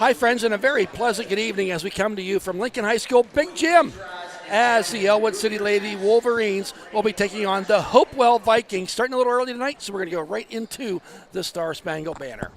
Hi, friends, and a very pleasant good evening as we come to you from Lincoln High School Big Gym, as the Ellwood City Lady Wolverines will be taking on the Hopewell Vikings. Starting a little early tonight, so we're going to go right into the Star Spangled Banner.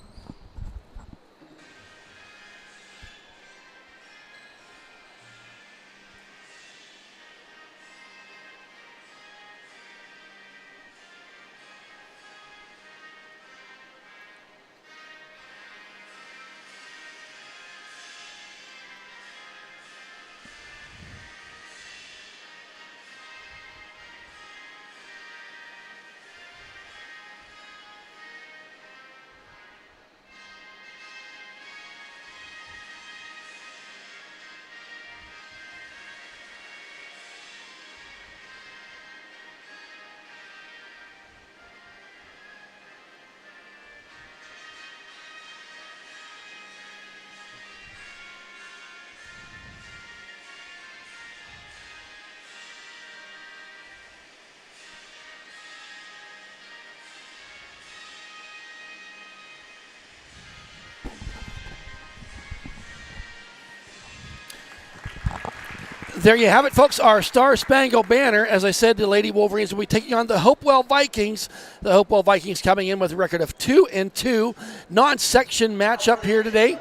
There you have it, folks, our Star Spangled Banner. As I said, the Lady Wolverines will be taking on the Hopewell Vikings. The Hopewell Vikings coming in with a record of 2-2. Non-section matchup here today.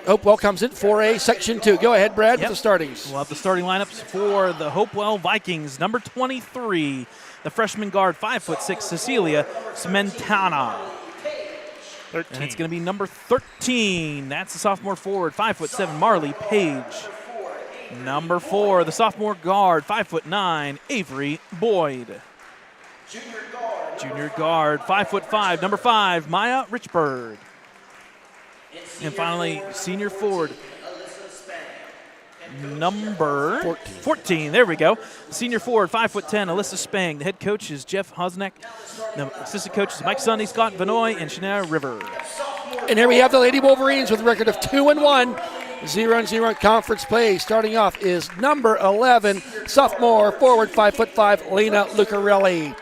Hopewell comes in 4A, Section 2. Go ahead, Brad, with the startings. We'll have the starting lineups for the Hopewell Vikings. Number 23, the freshman guard, 5'6", Cecilia Smentana. 13. And it's going to be number 13. That's the sophomore forward, 5'7", Marley Page. Number 4, the sophomore guard, 5'9", Avery Boyd. Junior guard, 5'5", number 5, Maya Richburg. And finally, senior forward, number 14. There we go. Senior forward, 5'10", Alyssa Spang. The head coach is Jeff Hosnick. The assistant coaches Mike Sunday, Scott Vanoy, and Shania River. And here we have the Lady Wolverines with a record of 2-1, 0-0 conference play. Starting off is number 11, sophomore forward, 5'5", Lena Lucarelli.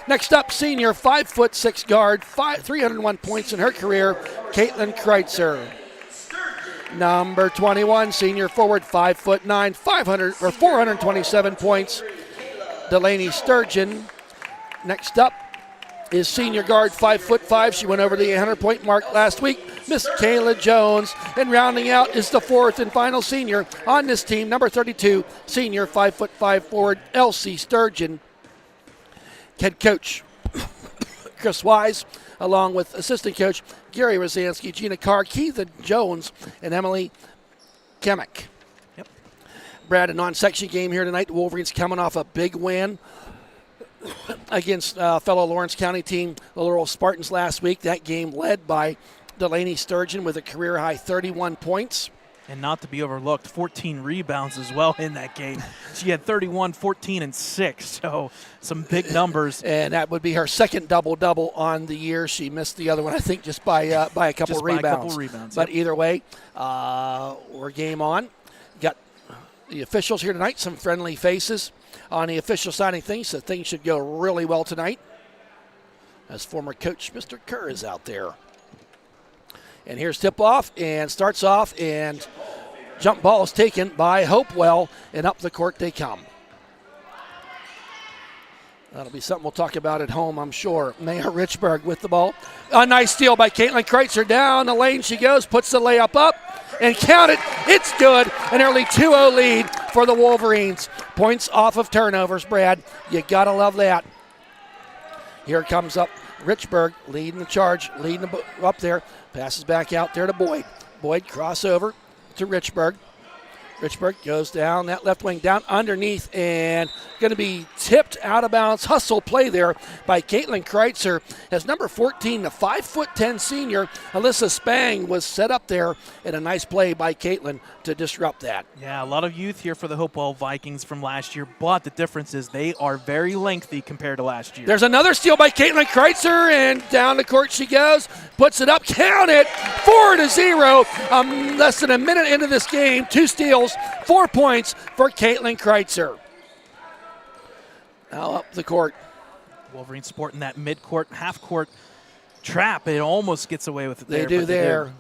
Next up, senior 5'6" guard, 301 points in her career, Caitlin Kreitzer. Number 21, senior forward, 5'9", 427 points, Delaney Sturgeon. Next up is senior guard, 5'5". She went over the 800-point mark last week, Miss Kayla Jones. And rounding out is the fourth and final senior on this team, number 32, senior 5'5" forward, Elsie Sturgeon. Head coach Chris Wise, along with assistant coach Gary Rosansky, Gina Carr, Keith Jones, and Emily Kemick. Yep. Brad, a non-section game here tonight. The Wolverines coming off a big win against fellow Lawrence County team, the Laurel Spartans, last week. That game led by Delaney Sturgeon with a career-high 31 points. And not to be overlooked, 14 rebounds as well in that game. She had 31, 14, and 6, so some big numbers. And that would be her second double-double on the year. She missed the other one, I think, just by a couple just rebounds. By a couple rebounds. But either way, we're game on. Got the officials here tonight, some friendly faces on the official side of things, so things should go really well tonight, as former coach Mr. Kerr is out there. And here's tip-off, and starts off, and jump ball is taken by Hopewell, and up the court they come. That'll be something we'll talk about at home, I'm sure. Maya Richburg with the ball. A nice steal by Caitlin Kreitzer. Down the lane she goes, puts the layup up, and count it. It's good. An early 2-0 lead for the Wolverines. Points off of turnovers, Brad. You got to love that. Here comes up Richburg, leading the charge, leading up there. Passes back out there to Boyd. Boyd crossover to Richburg. Richburg goes down that left wing, down underneath, and going to be tipped out of bounds. Hustle play there by Caitlin Kreitzer as number 14, the 5'10" senior, Alyssa Spang, was set up there, and a nice play by Caitlin to disrupt that. Yeah, a lot of youth here for the Hopewell Vikings from last year, but the difference is they are very lengthy compared to last year. There's another steal by Caitlin Kreitzer, and down the court she goes, puts it up, count it, 4-0. Less than a minute into this game, 2 steals, 4 points for Caitlin Kreitzer. Now up the court. Wolverine sporting that mid-court, half-court trap. It almost gets away with it there. They do there.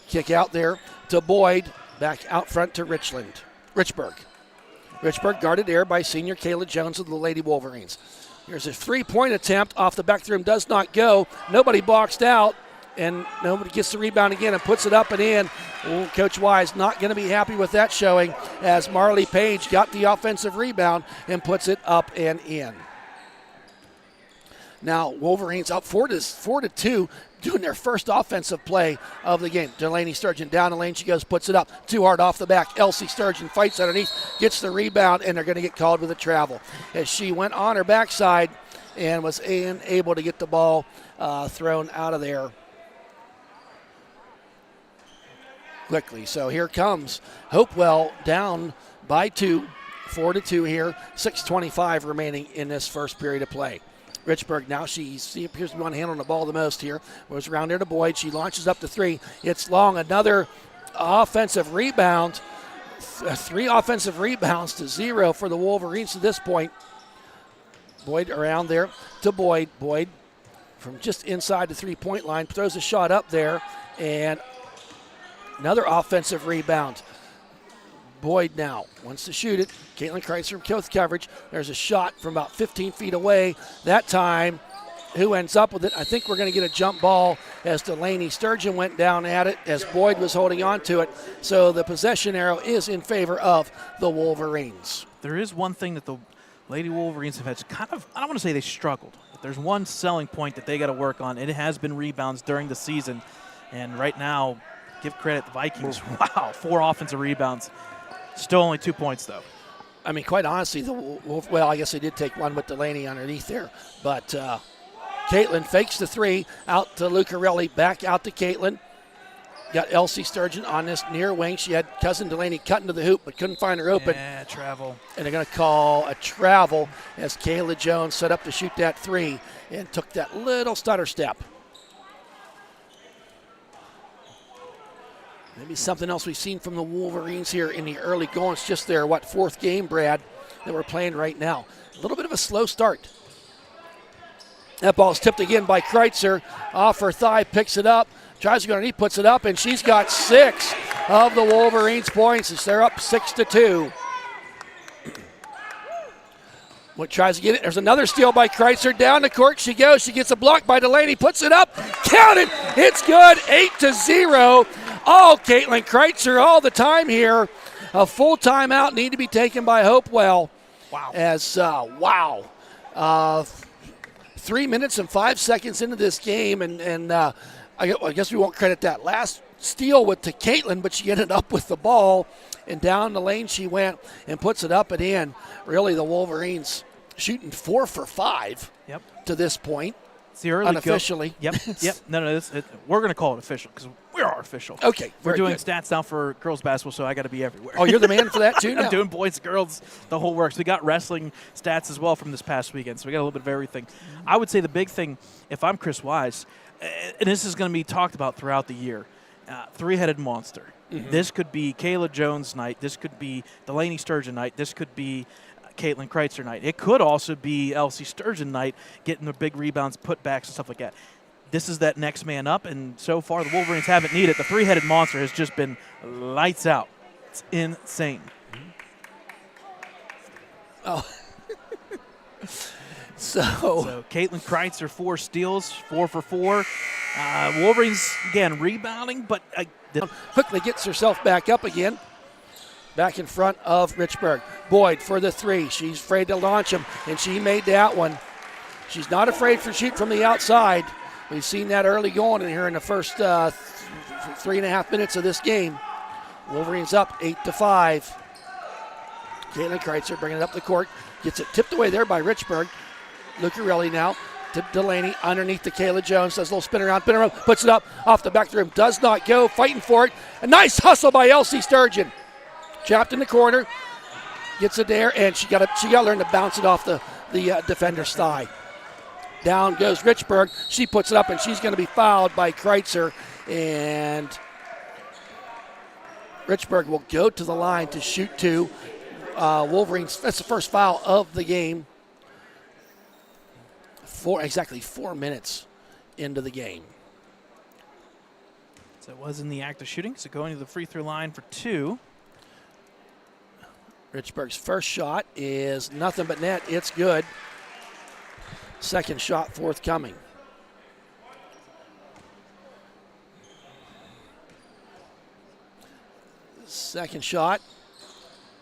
Kick out there to Boyd. Back out front to Richburg. Richburg guarded there by senior Kayla Jones of the Lady Wolverines. Here's a three-point attempt off the back of the rim. Does not go. Nobody boxed out. And nobody gets the rebound again and puts it up and in. Ooh, Coach Wise not going to be happy with that showing as Marley Page got the offensive rebound and puts it up and in. Now Wolverines up 4-2, doing their first offensive play of the game. Delaney Sturgeon down the lane. She goes, puts it up. Too hard off the back. Elsie Sturgeon fights underneath, gets the rebound, and they're going to get called with a travel. As she went on her backside and was able to get the ball thrown out of there quickly. So here comes Hopewell down by 2, 4-2 here, 6:25 remaining in this first period of play. Richburg now, she appears to be one handling the ball the most here. Was around there to Boyd. She launches up to 3. It's long. Another offensive rebound. 3 offensive rebounds to 0 for the Wolverines at this point. Boyd around there to Boyd. Boyd from just inside the 3-point line throws a shot up there, and another offensive rebound. Boyd now wants to shoot it. Caitlin Kreitzer from coverage. There's a shot from about 15 feet away. That time, who ends up with it? I think we're going to get a jump ball as Delaney Sturgeon went down at it as Boyd was holding on to it. So the possession arrow is in favor of the Wolverines. There is one thing that the Lady Wolverines have had kind of, I don't want to say they struggled, but there's one selling point that they got to work on. It has been rebounds during the season. And right now, give credit, the Vikings, wow, 4 offensive rebounds. Still only 2 points, though. I mean, quite honestly, well, I guess they did take one with Delaney underneath there. But Caitlin fakes the 3 out to Lucarelli, back out to Caitlin. Got Elsie Sturgeon on this near wing. She had cousin Delaney cutting to the hoop, but couldn't find her open. Yeah, travel. And they're going to call a travel as Kayla Jones set up to shoot that 3 and took that little stutter step. Maybe something else we've seen from the Wolverines here in the early going. It's just their, 4th game, Brad, that we're playing right now. A little bit of a slow start. That ball's tipped again by Kreitzer. Off her thigh, picks it up, tries to go underneath, puts it up, and she's got 6 of the Wolverines' points as they're up 6-2. What tries to get it. There's another steal by Kreitzer. Down the court she goes. She gets a block by Delaney, puts it up, count it. It's good, 8-0. All Caitlin Kreitzer all the time here. A full timeout need to be taken by Hopewell. Wow. As, 3 minutes and 5 seconds into this game, and I guess we won't credit that last steal to Caitlin, but she ended up with the ball, and down the lane she went and puts it up and in. Really, the Wolverines shooting 4 for 5 to this point. It's the early unofficially. Yep. No, we're going to call it official because we are official. Okay. We're doing stats now for girls basketball, so I got to be everywhere. Oh, you're the man for that too now? I'm doing boys, girls, the whole works. We got wrestling stats as well from this past weekend, so we got a little bit of everything. I would say the big thing, if I'm Chris Wise, and this is going to be talked about throughout the year, 3-headed monster. Mm-hmm. This could be Kayla Jones night. This could be Delaney Sturgeon night. This could be Caitlin Kreitzer night. It could also be Elsie Sturgeon night, getting the big rebounds, putbacks, and stuff like that. This is that next man up, and so far the Wolverines haven't needed it. The 3-headed monster has just been lights out. It's insane. Oh. So Caitlin Kreitzer, 4 steals, 4 for 4. Wolverines, again, rebounding, but quickly gets herself back up again. Back in front of Richburg. Boyd for the 3. She's afraid to launch him, and she made that one. She's not afraid to shoot from the outside. We've seen that early going in here in the first 3.5 minutes of this game. Wolverines up 8-5. Caitlin Kreitzer bringing it up the court. Gets it tipped away there by Richburg. Lucarelli now to Delaney underneath the Kayla Jones. Does a little spin around, puts it up off the back of the rim. Does not go, fighting for it. A nice hustle by Elsie Sturgeon. Trapped in the corner, gets it there, and she got to learn to bounce it off the defender's thigh. Down goes Richburg. She puts it up, and she's going to be fouled by Kreitzer, and Richburg will go to the line to shoot 2. Wolverines, that's the first foul of the game. Exactly 4 minutes into the game. So it was in the act of shooting, so going to the free throw line for 2. Richburg's first shot is nothing but net. It's good. Second shot forthcoming. Second shot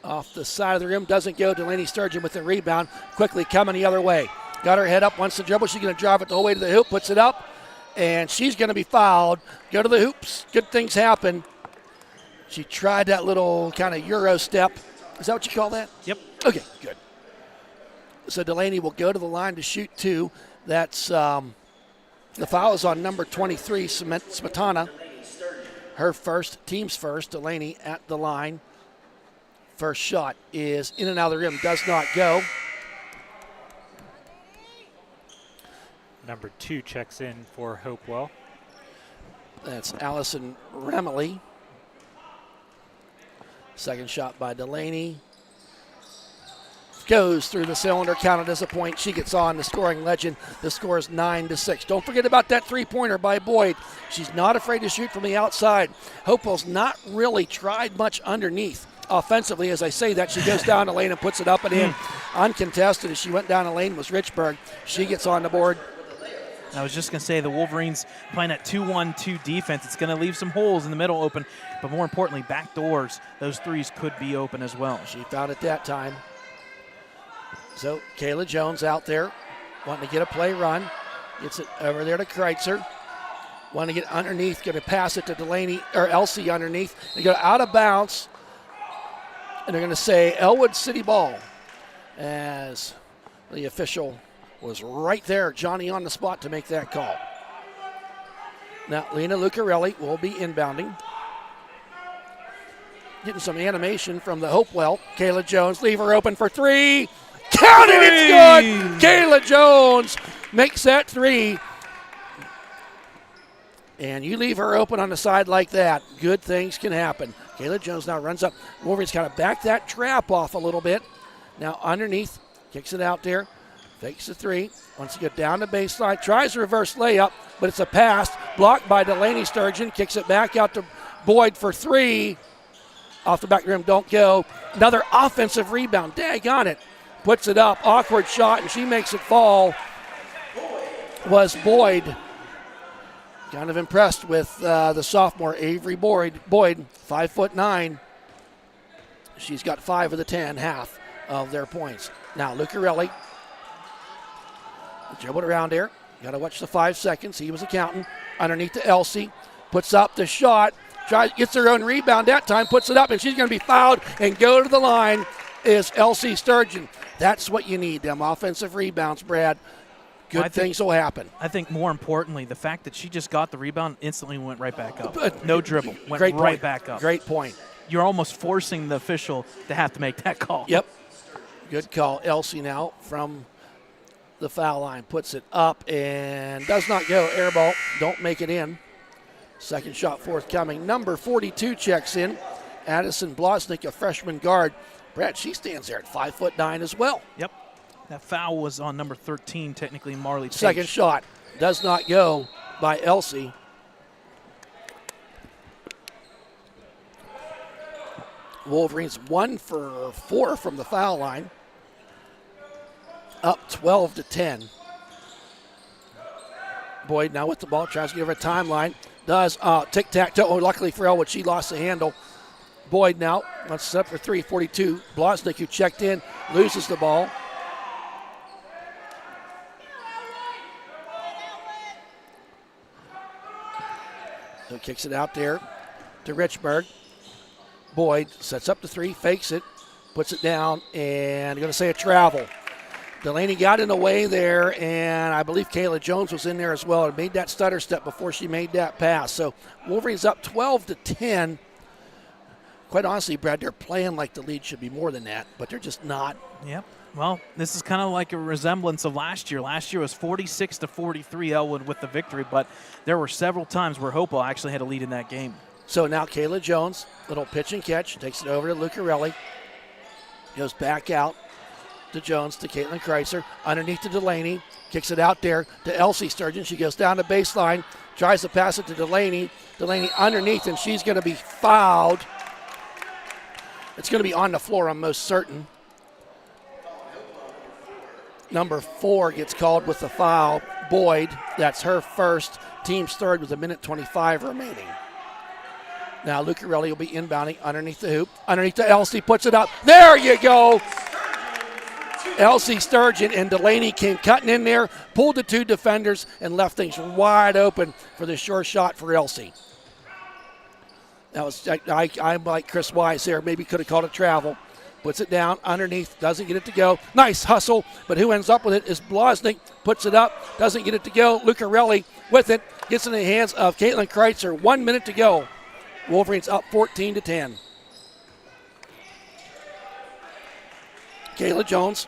off the side of the rim. Doesn't go. Delaney Sturgeon with the rebound. Quickly coming the other way. Got her head up, wants to dribble. She's going to drive it the whole way to the hoop. Puts it up. And she's going to be fouled. Go to the hoops. Good things happen. She tried that little kind of Euro step. Is that what you call that? Yep. Okay, good. So Delaney will go to the line to shoot 2. That's the foul is on number 23, Smetana. Her first, team's first. Delaney at the line. First shot is in and out of the rim. Does not go. Number 2 checks in for Hopewell. That's Allison Remley. Second shot by Delaney. Goes through the cylinder, counted as a point. She gets on the scoring legend. The score is 9-6. Don't forget about that three-pointer by Boyd. She's not afraid to shoot from the outside. Hopewell's not really tried much underneath offensively. As I say that, she goes down the lane and puts it up and in. Uncontested as she went down the lane was Richburg. She gets on the board. I was just going to say the Wolverines playing at 2-1-2 defense. It's going to leave some holes in the middle open, but more importantly, back doors. Those threes could be open as well. She found it that time. So Kayla Jones out there wanting to get a play run. Gets it over there to Kreitzer. Wanting to get underneath, going to pass it to Delaney, or Elsie underneath. They go out of bounds, and they're going to say Ellwood City ball as the official was right there, Johnny on the spot to make that call. Now, Lena Lucarelli will be inbounding. Getting some animation from the Hopewell. Kayla Jones, leave her open for 3. Count it, it's good! Kayla Jones makes that 3. And you leave her open on the side like that, good things can happen. Kayla Jones now runs up. Wolverines kind of back that trap off a little bit. Now underneath, kicks it out there. Fakes the 3, wants to get down the baseline, tries a reverse layup, but it's a pass, blocked by Delaney Sturgeon, kicks it back out to Boyd for 3. Off the back rim, don't go. Another offensive rebound, daggone it. Puts it up, awkward shot, and she makes it fall. Was Boyd. Kind of impressed with the sophomore Avery Boyd, 5'9". She's got 5 of the 10, half of their points. Now Lucarelli. Dribbled around there. Got to watch the 5 seconds. He was accounting. Underneath to Elsie. Puts up the shot. Gets her own rebound that time. Puts it up, and she's going to be fouled and go to the line is Elsie Sturgeon. That's what you need, them offensive rebounds, Brad. Good things will happen. I think more importantly, the fact that she just got the rebound instantly went right back up. No dribble. Went Great right point. back up. Great point. You're almost forcing the official to have to make that call. Yep. Good call. Elsie now from the foul line. Puts it up and does not go. Air ball. Don't make it in. Second shot forthcoming. Number 42 checks in. Addison Blosnick, a freshman guard. Brad, she stands there at 5'9" as well. Yep. That foul was on number 13, technically, Marley Tate. Second shot does not go by Elsie. Wolverines 1 for 4 from the foul line. Up 12-10. Boyd now with the ball, tries to give her a timeline. Does tic-tac-toe. Oh, luckily for Ellwood, she lost the handle. Boyd now wants to set up for 3, 42. Blosnick, who checked in, loses the ball. So kicks it out there to Richburg. Boyd sets up the 3, fakes it, puts it down, and I'm going to say a travel. Delaney got in the way there, and I believe Kayla Jones was in there as well and made that stutter step before she made that pass. So Wolverines up 12-10. Quite honestly, Brad, they're playing like the lead should be more than that, but they're just not. Yep. Well, this is kind of like a resemblance of last year. Last year was 46-43 Ellwood with the victory, but there were several times where Hopewell actually had a lead in that game. So now Kayla Jones, little pitch and catch, takes it over to Lucarelli. Goes back out. to Jones to Caitlin Kreitzer. Underneath to Delaney. Kicks it out there to Elsie Sturgeon. She goes down the baseline. Tries to pass it to Delaney. Delaney underneath, and she's going to be fouled. It's going to be on the floor, I'm most certain. Number 4 gets called with the foul. Boyd, that's her first. Team's third with 1:25 remaining. Now Lucarelli will be inbounding underneath the hoop. Underneath to Elsie, puts it up. There you go. Elsie Sturgeon and Delaney came cutting in there, pulled the 2 defenders, and left things wide open for the sure shot for Elsie. That was, I'm like Chris Wise there. Maybe could have called it travel. Puts it down underneath, doesn't get it to go. Nice hustle, but who ends up with it is Blaznik. Puts it up, doesn't get it to go. Lucarelli with it, gets in the hands of Caitlin Kreitzer. 1 minute to go. Wolverines up 14-10. Kayla Jones.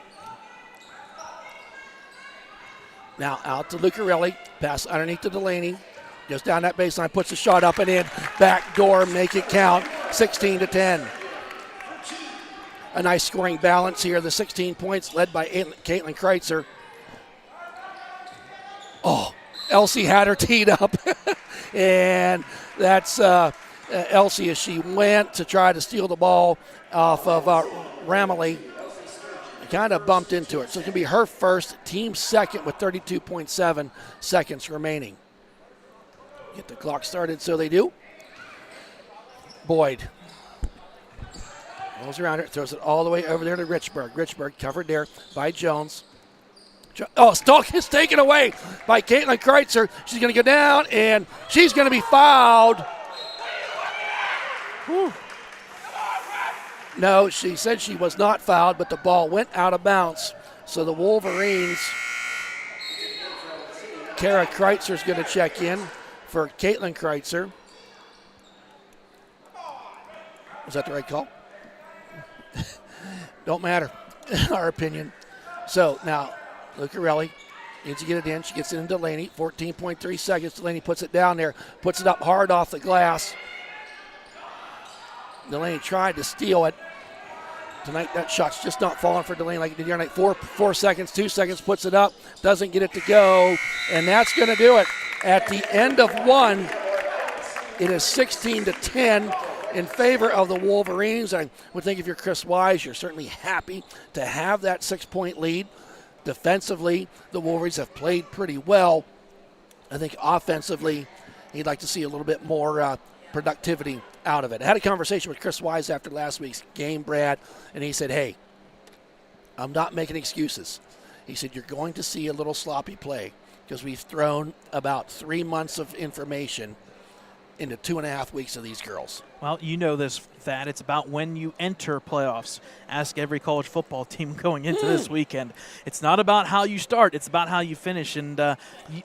Now out to Lucarelli. Pass underneath to Delaney. Goes down that baseline, puts a shot up and in. Back door, make it count. 16-10. A nice scoring balance here. The 16 points led by Caitlin Kreitzer. Oh, Elsie had her teed up. And that's Elsie as she went to try to steal the ball off of Ramley. Kind of bumped into it. So it can be her first, team second with 32.7 seconds remaining. Get the clock started, so they do. Boyd rolls around it, throws it all the way over there to Richburg. Richburg covered there by Jones. Stalk is taken away by Caitlin Kreitzer. She's going to go down, and she's going to be fouled. Whew. No, she said she was not fouled, but the ball went out of bounds. So the Wolverines, Kara Kreitzer is going to check in for Caitlin Kreitzer. Was that the right call? Don't matter, in our opinion. So now Lucarelli needs to get it in. She gets it in Delaney. 14.3 seconds. Delaney puts it down there, puts it up hard off the glass. Delaney tried to steal it. Tonight, that shot's just not falling for Delaney like it did the other night. 4 seconds, 2 seconds, puts it up, doesn't get it to go, and that's going to do it. At the end of 1, it is 16-10 in favor of the Wolverines. I would think if you're Chris Wise, you're certainly happy to have that 6-point lead. Defensively, the Wolverines have played pretty well. I think offensively, he'd like to see a little bit more productivity out of it. I had a conversation with Chris Wise after last week's game, Brad, and he said, hey, I'm not making excuses. He said, you're going to see a little sloppy play because we've thrown about 3 months of information into 2.5 weeks of these girls. Well, you know this, Thad. It's about when you enter playoffs. Ask every college football team going into this weekend. It's not about how you start. It's about how you finish. And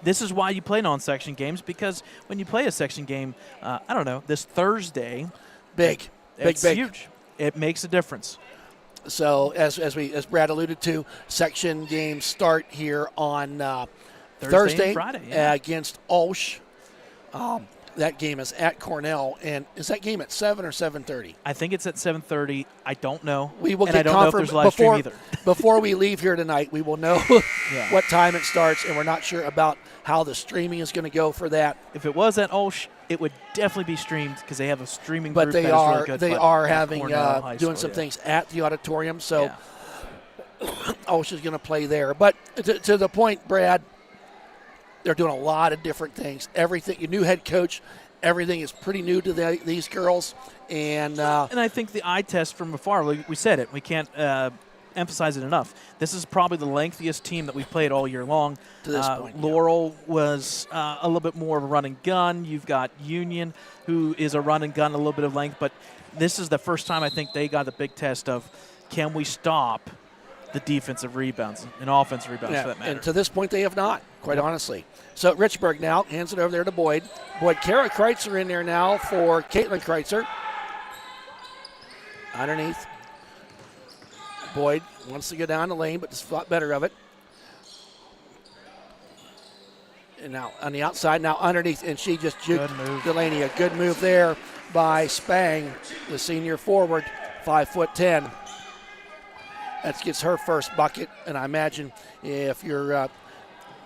this is why you play non-section games, because when you play a section game, this Thursday, it's huge. It makes a difference. So as Brad alluded to, section games start here on Thursday and Friday, against Ulsh. That game is at Cornell, and is that game at 7 or 7:30? I think it's at 7:30. I don't know. We will and get I don't know if there's live stream either. Before we leave here tonight, we will know what time it starts, and we're not sure about how the streaming is going to go for that. If it was at Ulsh, it would definitely be streamed because they have a streaming but group they that are is really good. They but are having doing some things at the auditorium, so Ulsh is going to play there. But to the point, Brad, they're doing a lot of different things. Everything, your new head coach, everything is pretty new to these girls. And I think the eye test from afar, we said it. We can't emphasize it enough. This is probably the lengthiest team that we've played all year long. To this point, Laurel was a little bit more of a run and gun. You've got Union, who is a run and gun, a little bit of length. But this is the first time I think they got the big test of, can we stop the defensive rebounds and offensive rebounds for that matter. And to this point, they have not, quite honestly. So Richburg now hands it over there to Boyd. Kara Kreitzer in there now for Caitlin Kreitzer. Underneath. Boyd wants to go down the lane, but just thought better of it. And now on the outside, now underneath, and she just juked Delaney. A good move there by Spang, the senior forward, 5'10". That gets her first bucket, and I imagine if you're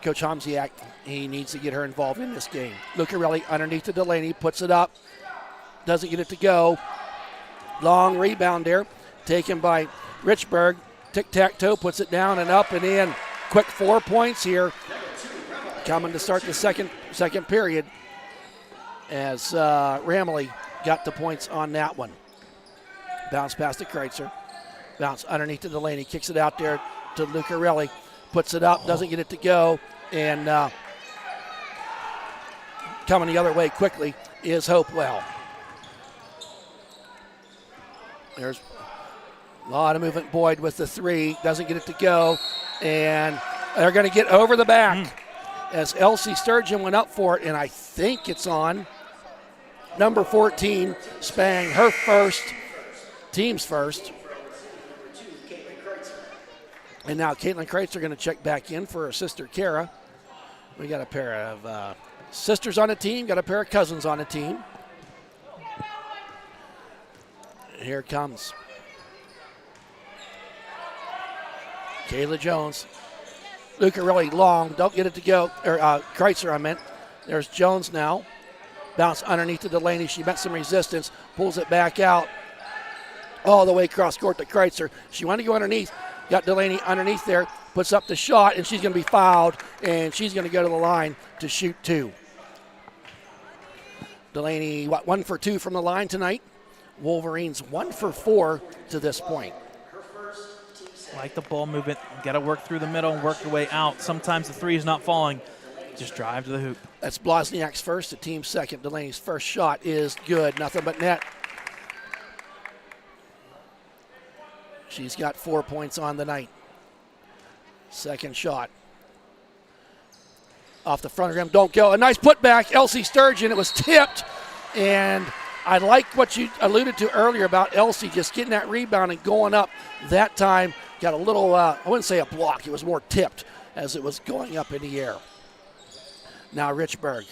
Coach Homsiak, he needs to get her involved in this game. Lucarelli underneath to Delaney, puts it up, doesn't get it to go. Long rebound there, taken by Richburg. Tic-tac-toe, puts it down and up and in. Quick 4 points here, coming to start the second period, as Ramley got the points on that one. Bounce pass to Kreitzer. Bounce underneath to Delaney, kicks it out there to Lucarelli, puts it up, doesn't get it to go, and coming the other way quickly is Hopewell. There's a lot of movement. Boyd with the three, doesn't get it to go, and they're going to get over the back as Elsie Sturgeon went up for it, and I think it's on number 14, Spang, her first, team's first. And now Caitlin Kreitzer going to check back in for her sister Kara. We got a pair of sisters on the team, got a pair of cousins on the team. Here it comes Kayla Jones. Lucarelli long, don't get it to go. Kreitzer, I meant. There's Jones now. Bounce underneath to Delaney. She met some resistance, pulls it back out all the way across court to Kreitzer. She wanted to go underneath. Got Delaney underneath there, puts up the shot, and she's going to be fouled, and she's going to go to the line to shoot two. Delaney, 1 for 2 from the line tonight? Wolverines 1 for 4 to this point. Like the ball movement, got to work through the middle and work your way out. Sometimes the three is not falling. Just drive to the hoop. That's Blozniak's first, the team's second. Delaney's first shot is good, nothing but net. She's got 4 points on the night. Second shot. Off the front of the rim, don't go. A nice putback, Elsie Sturgeon. It was tipped, and I like what you alluded to earlier about Elsie just getting that rebound and going up that time. Got a little, I wouldn't say a block, it was more tipped as it was going up in the air. Now Richburg.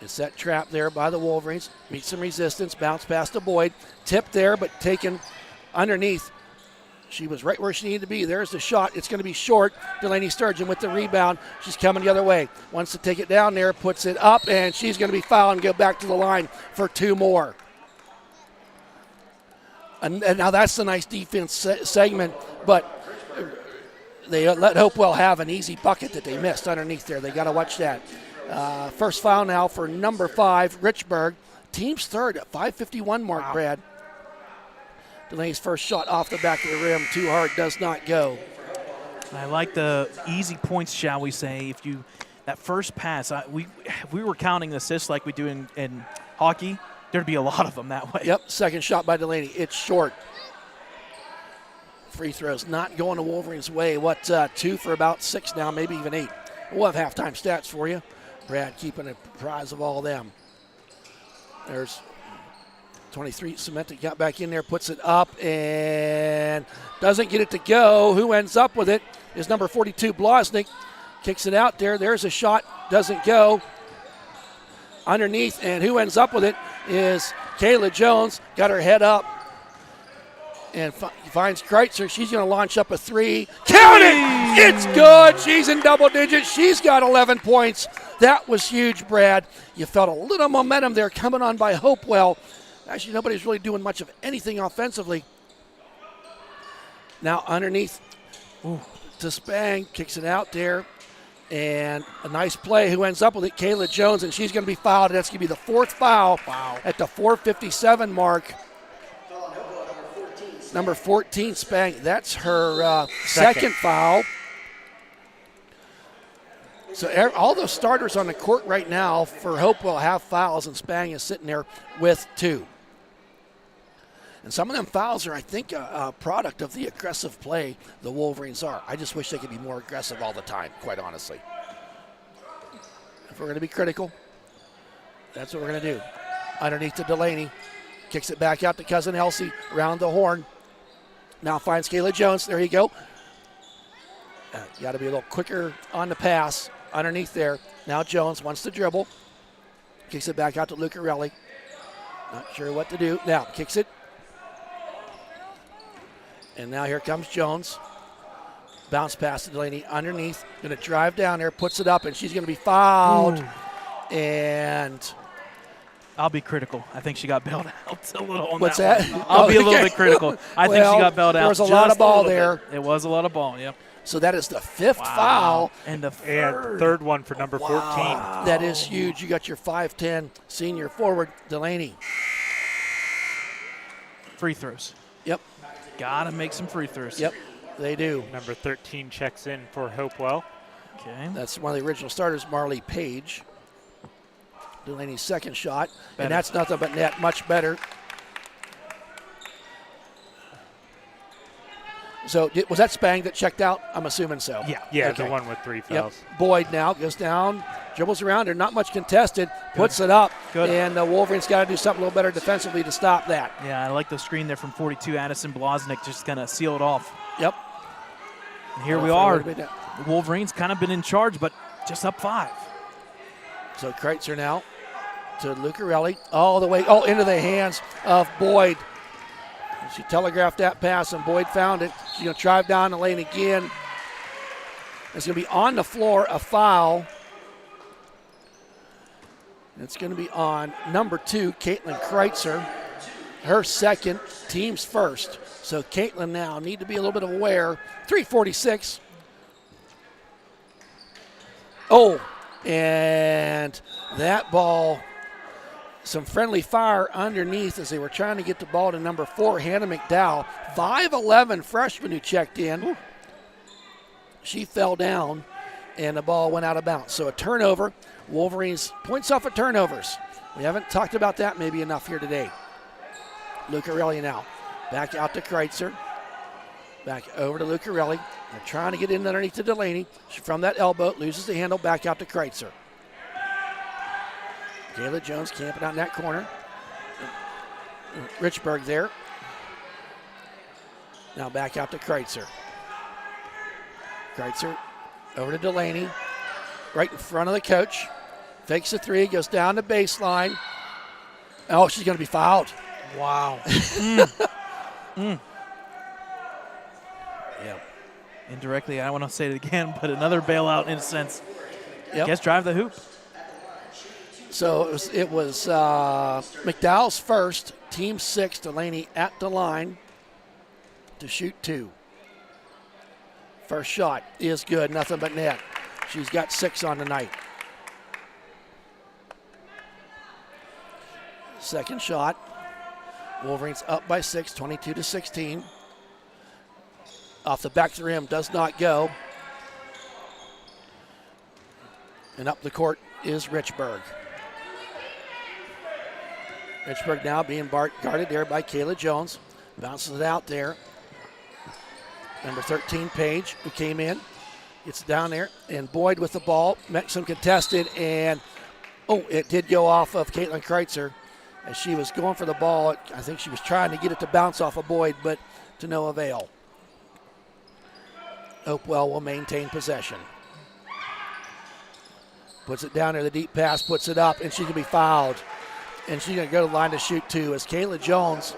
It's that trap there by the Wolverines. Meets some resistance, bounce past to Boyd. Tipped there, but taken underneath. She was right where she needed to be. There's the shot. It's going to be short. Delaney Sturgeon with the rebound. She's coming the other way. Wants to take it down there, puts it up, and she's going to be fouled and go back to the line for 2 more. And now that's a nice defense segment, but they let Hopewell have an easy bucket that they missed underneath there. They got to watch that. First foul now for number 5, Richburg. Team's third at 5:51 mark, wow. Brad. Delaney's first shot off the back of the rim, too hard, does not go. I like the easy points, shall we say. If you that first pass, we were counting assists like we do in hockey. There'd be a lot of them that way. Yep, second shot by Delaney. It's short. Free throws not going the Wolverines' way. 2 for about 6 now, maybe even 8. We'll have halftime stats for you. Brad keeping a prize of all of them. There's 23, Cementa got back in there, puts it up, and doesn't get it to go. Who ends up with it is number 42, Bloznik. Kicks it out there. There's a shot, doesn't go. Underneath, and who ends up with it is Kayla Jones. Got her head up and finds Kreitzer. She's going to launch up a 3. Count it! It's good. She's in double digits. She's got 11 points. That was huge, Brad. You felt a little momentum there coming on by Hopewell. Actually, nobody's really doing much of anything offensively. Now underneath to Spang, kicks it out there. And a nice play. Who ends up with it? Kayla Jones, and she's going to be fouled. That's going to be the 4th foul at the 4:57 mark. Number 14, Spang. That's her second foul. So all the starters on the court right now for Hopewell have fouls, and Spang is sitting there with 2. And some of them fouls are, I think, a product of the aggressive play the Wolverines are. I just wish they could be more aggressive all the time, quite honestly. If we're going to be critical, that's what we're going to do. Underneath to Delaney. Kicks it back out to Cousin Elsie, around the horn. Now finds Kayla Jones. There you go. You got to be a little quicker on the pass. Underneath there. Now Jones wants to dribble. Kicks it back out to Lucarelli. Not sure what to do. Now kicks it. And now here comes Jones. Bounce pass to Delaney underneath. Going to drive down there, puts it up, and she's going to be fouled. Ooh. And I'll be critical. I think she got bailed out a little on what's that? that? I'll be a little bit critical. I think she got bailed out. There was a lot of ball there. It was a lot of ball, yep. So that is the 5th foul. And the third one for number 14. That is huge. You got your 5'10" senior forward, Delaney. Free throws. Yep. Got to make some free throws. Yep, they do. Number 13 checks in for Hopewell. Okay. That's one of the original starters, Marley Page. Delaney's second shot. Better. And that's nothing but net, much better. So was that Spang that checked out? I'm assuming so. Yeah, Okay. the one with 3 fouls. Yep. Boyd now goes down, dribbles around her, not much contested, puts it up. Good. And the Wolverines got to do something a little better defensively to stop that. Yeah, I like the screen there from 42. Addison Blaznik just kind of sealed it off. Yep. And here we For a are. little bit. The Wolverines kind of been in charge, but just up 5. So Kreitzer now to Lucarelli, all the way, into the hands of Boyd. She telegraphed that pass, and Boyd found it. She's going to drive down the lane again. It's going to be on the floor, a foul. It's going to be on number 2, Caitlin Kreitzer. Her second, team's first. So Caitlin now need to be a little bit aware. 3:46. Oh, and that ball, some friendly fire underneath as they were trying to get the ball to number 4, Hannah McDowell. 5'11" freshman who checked in. Ooh. She fell down, and the ball went out of bounds. So a turnover. Wolverines points off of turnovers. We haven't talked about that maybe enough here today. Lucarelli now. Back out to Kreitzer. Back over to Lucarelli. They're trying to get in underneath to Delaney. From that elbow, loses the handle, back out to Kreitzer. Kayla Jones camping out in that corner. Richburg there. Now back out to Kreitzer. Kreitzer over to Delaney. Right in front of the coach. Fakes the 3, goes down the baseline. Oh, she's going to be fouled. Wow. Yeah. Indirectly, I want to say it again, but another bailout in a sense. Yep. Guess drive the hoop. So it was McDowell's first, team 6, Delaney at the line to shoot 2. First shot is good, nothing but net. She's got 6 on the night. Second shot, Wolverines up by 6, 22-16. Off the back of the rim, does not go. And up the court is Richburg. Richburg now being guarded there by Kayla Jones. Bounces it out there. Number 13, Page, who came in. Gets down there, and Boyd with the ball. Met some contested, and it did go off of Caitlin Kreitzer as she was going for the ball. I think she was trying to get it to bounce off of Boyd, but to no avail. Hopewell will maintain possession. Puts it down there, the deep pass, puts it up, and she can be fouled. And she's going to go to the line to shoot 2 as Kayla Jones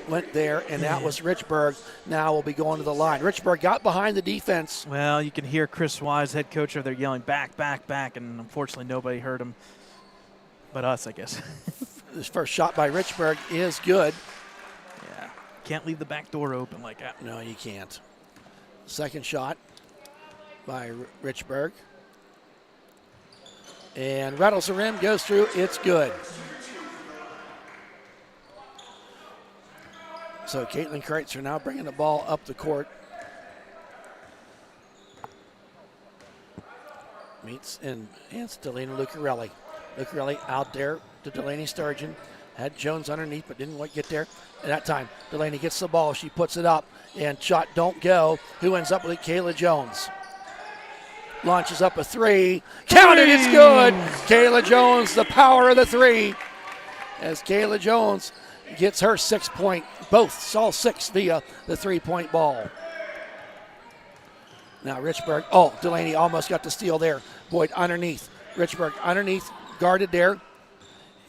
went there, and that was Richburg. Now will be going to the line. Richburg got behind the defense. Well, you can hear Chris Wise, head coach, over there yelling, back, back, back, and unfortunately nobody heard him but us, I guess. This first shot by Richburg is good. Yeah, can't leave the back door open like that. No, you can't. Second shot by Richburg. And rattles the rim, goes through, it's good. So Caitlin Kreitzer now bringing the ball up the court. Meets and hands to Delaney Lucarelli. Lucarelli out there to Delaney Sturgeon. Had Jones underneath but didn't quite get there. At that time, Delaney gets the ball. She puts it up and shot don't go. Who ends up with it? Kayla Jones. Launches up a 3. Counted, it's good. Kayla Jones, the power of the 3. As Kayla Jones gets her 6-point, all 6 via the 3-point ball. Now Richburg, Delaney almost got the steal there. Boyd underneath. Richburg underneath, guarded there.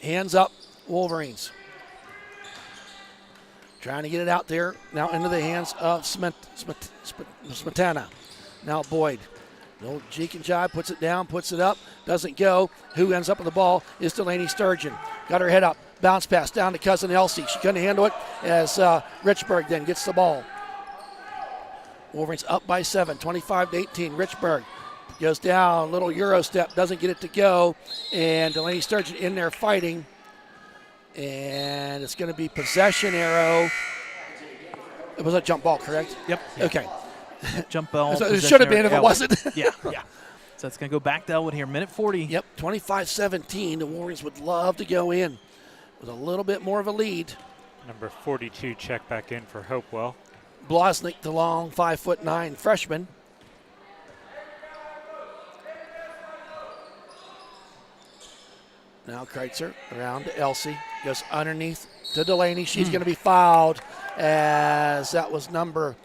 Hands up, Wolverines. Trying to get it out there. Now into the hands of Smetana. Now Boyd. The old Jeek and Jive puts it down, puts it up, doesn't go. Who ends up with the ball is Delaney Sturgeon. Got her head up. Bounce pass down to Cousin Elsie. She couldn't handle it as Richburg then gets the ball. Wolverines up by 7, 25-18. Richburg goes down, little Euro step, doesn't get it to go. And Delaney Sturgeon in there fighting. And it's going to be possession arrow. It was a jump ball, correct? Yep. Okay. Jump ball. So it should have been if it wasn't. Yeah. So it's going to go back to Ellwood here, minute 40. Yep, 25-17. The Wolverines would love to go in with a little bit more of a lead. Number 42 check back in for Hopewell. Blosnick, the long 5'9" freshman. Now Kreitzer around to Elsie. Goes underneath to Delaney. She's going to be fouled as that was number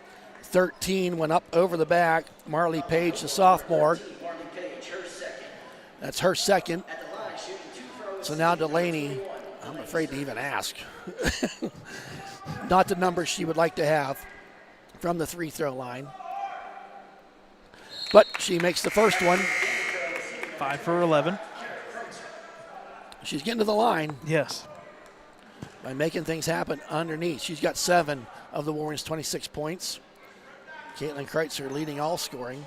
13 went up over the back. Marley Page, the sophomore. That's her second. So now Delaney, I'm afraid to even ask. Not the number she would like to have from the free throw line. But she makes the first one. 5 for 11. She's getting to the line Yes. by making things happen underneath. She's got 7 of the Wolverines' 26 points. Caitlin Kreitzer leading all scoring.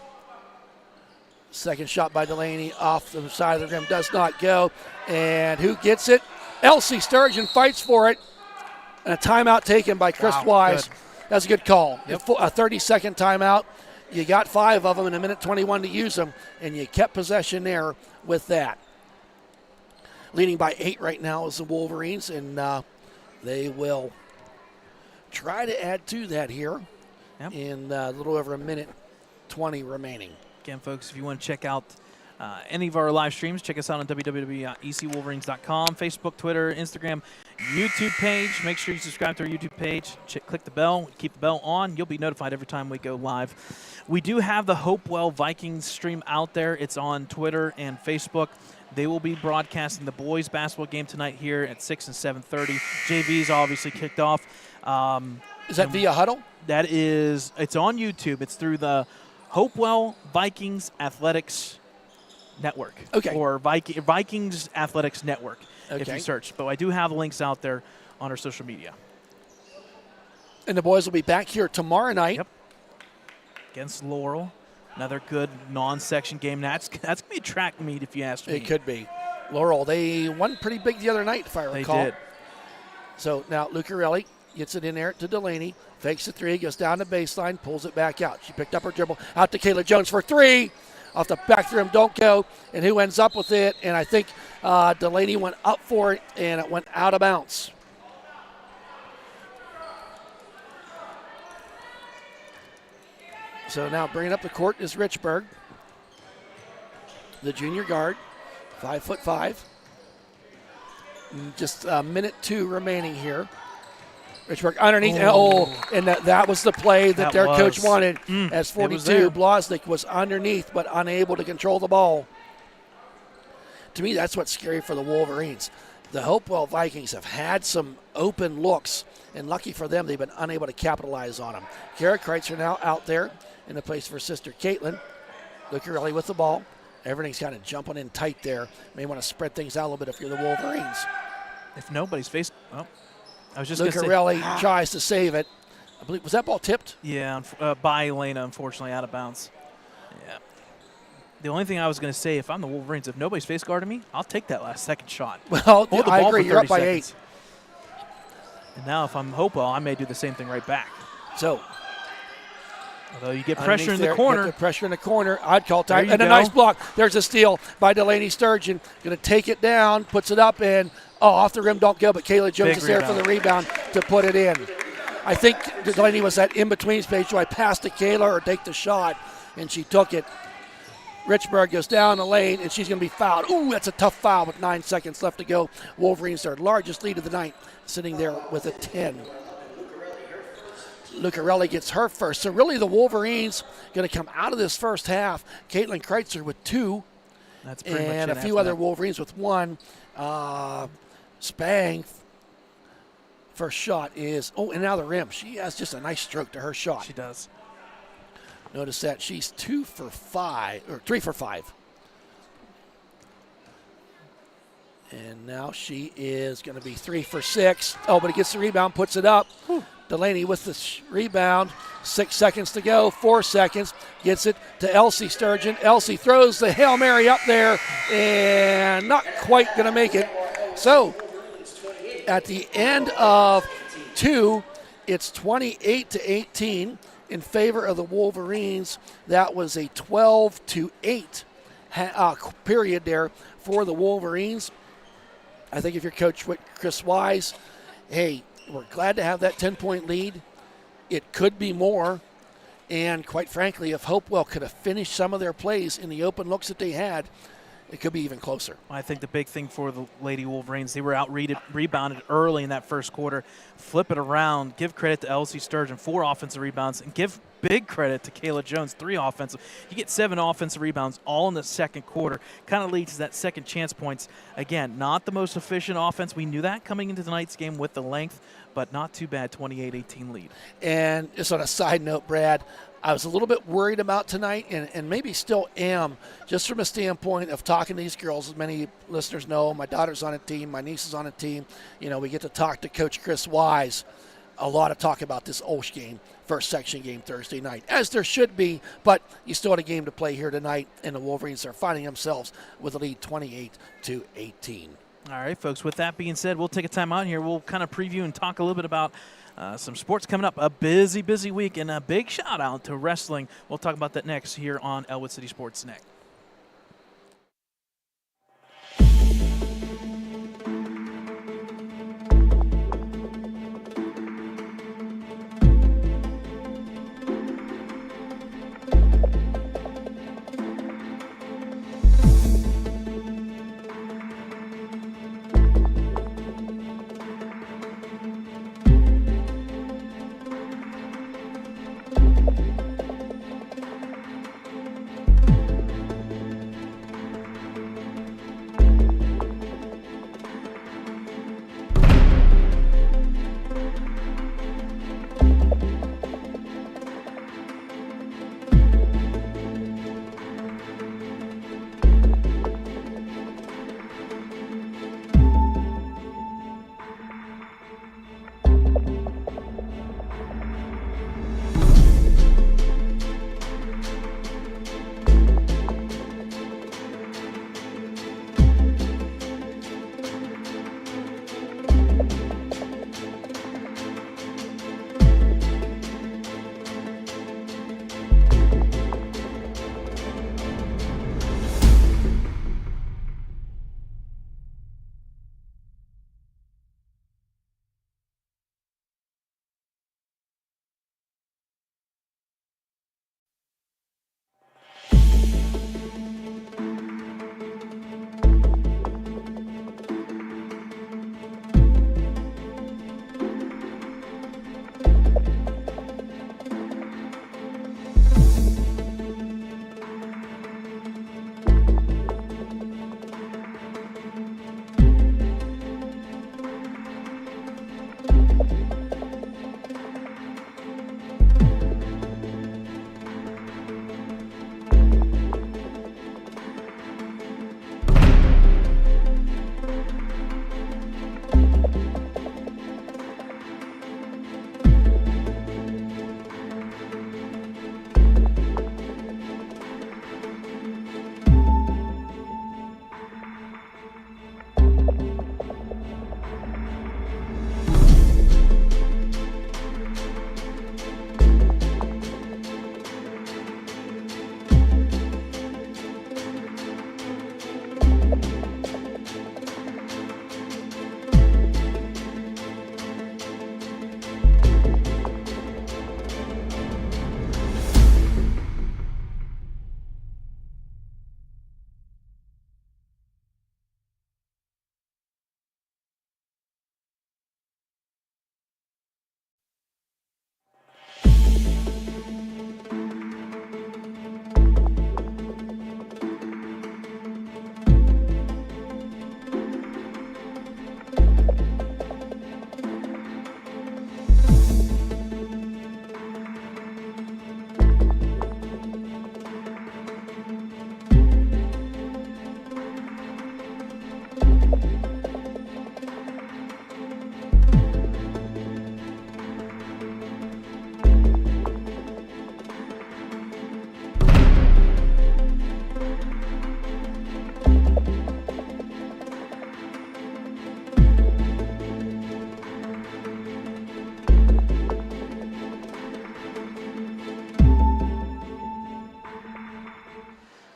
Second shot by Delaney off the side of the rim does not go. And who gets it? Elsie Sturgeon fights for it. And a timeout taken by Chris Wise. Good. That's a good call. Yep. A 30-second timeout. You got 5 of them in a minute 21 to use them, and you kept possession there with that. Leading by 8 right now is the Wolverines, and they will try to add to that here in a little over a minute 20 remaining. Again, folks, if you want to check out any of our live streams, check us out on www.ecwolverines.com, Facebook, Twitter, Instagram, YouTube page. Make sure you subscribe to our YouTube page. Click the bell. Keep the bell on. You'll be notified every time we go live. We do have the Hopewell Vikings stream out there. It's on Twitter and Facebook. They will be broadcasting the boys' basketball game tonight here at 6 and 7:30. JV's obviously kicked off. Is that via Huddle? That is, it's on YouTube. It's through the Hopewell Vikings Athletics Network. Okay. Or Vikings Athletics Network, if Okay. you search. But I do have the links out there on our social media. And the boys will be back here tomorrow night. Yep. Against Laurel. Another good non-section game. That's going to be a track meet, if you ask me. It could be. Laurel, they won pretty big the other night, if I recall. They did. So now Lucarelli gets it in there to Delaney. Fakes the 3, goes down the baseline, pulls it back out. She picked up her dribble. Out to Kayla Jones for 3. Off the back rim, don't go. And who ends up with it? And I think Delaney went up for it, and it went out of bounds. So now bringing up the court is Richburg, the junior guard, 5'5". Just a minute 2 remaining here. Richburg underneath. And that was the play that their coach wanted. As 42, Blosnick was underneath but unable to control the ball. To me, that's what's scary for the Wolverines. The Hopewell Vikings have had some open looks, and lucky for them, they've been unable to capitalize on them. Kara Kreitzer now out there in the place for sister Caitlin. Lucarelli with the ball. Everything's kind of jumping in tight there. May want to spread things out a little bit if you're the Wolverines. If nobody's faced, well, I was just going to say. Lucarelli tries to save it. I believe, was that ball tipped? Yeah, by Elena, unfortunately, out of bounds. Yeah. The only thing I was going to say, if I'm the Wolverines, if nobody's face guarding me, I'll take that last second shot. Well, Hold the I ball agree. for You're up 30 by seconds. 8. And now if I'm Hopewell, I may do the same thing right back. So, although you get pressure in the Get corner. the pressure in the corner. I'd call time. There you And a go. nice block. There's a steal by Delaney Sturgeon. Going to take it down, puts it up, and off the rim, don't go. But Kayla Jones is there for the rebound to put it in. I think Delaney was that in-between space. Do I pass to Kayla or take the shot? And she took it. Richburg goes down the lane, and she's going to be fouled. Ooh, that's a tough foul with 9 seconds left to go. Wolverines, their largest lead of the night, sitting there with a 10. Lucarelli gets her first. So really the Wolverines going to come out of this first half. Caitlin Kreitzer with 2. That's pretty much and it a few after other that. Wolverines with 1. Spang First shot is, and now the rim. She has just a nice stroke to her shot. She does. Notice that she's 3 for 5. And now she is going to be 3 for 6. Oh, but he gets the rebound, puts it up. Delaney with the rebound. 6 seconds to go, 4 seconds. Gets it to Elsie Sturgeon. Elsie throws the Hail Mary up there and not quite going to make it. So at the end of 2, it's 28-18 in favor of the Wolverines. That was a 12-8 period there for the Wolverines. I think if you're Coach Chris Wise, hey, we're glad to have that 10-point lead. It could be more. And quite frankly, if Hopewell could have finished some of their plays in the open looks that they had, it could be even closer. I think the big thing for the Lady Wolverines, they were rebounded early in that first quarter. Flip it around, give credit to Elsie Sturgeon, 4 offensive rebounds, and give big credit to Kayla Jones, 3 offensive. You get 7 offensive rebounds all in the second quarter. Kind of leads to that second chance points. Again, not the most efficient offense. We knew that coming into tonight's game with the length, but not too bad, 28-18 lead. And just on a side note, Brad, I was a little bit worried about tonight, and maybe still am, just from a standpoint of talking to these girls. As many listeners know, my daughter's on a team, my niece is on a team. You know, we get to talk to Coach Chris Wise. A lot of talk about this Olsh game, first section game Thursday night, as there should be, but you still had a game to play here tonight, and the Wolverines are finding themselves with a lead 28-18. All right, folks, with that being said, we'll take a time out here. We'll kind of preview and talk a little bit about some sports coming up. A busy, busy week, and a big shout out to wrestling. We'll talk about that next here on Ellwood City Sports Net.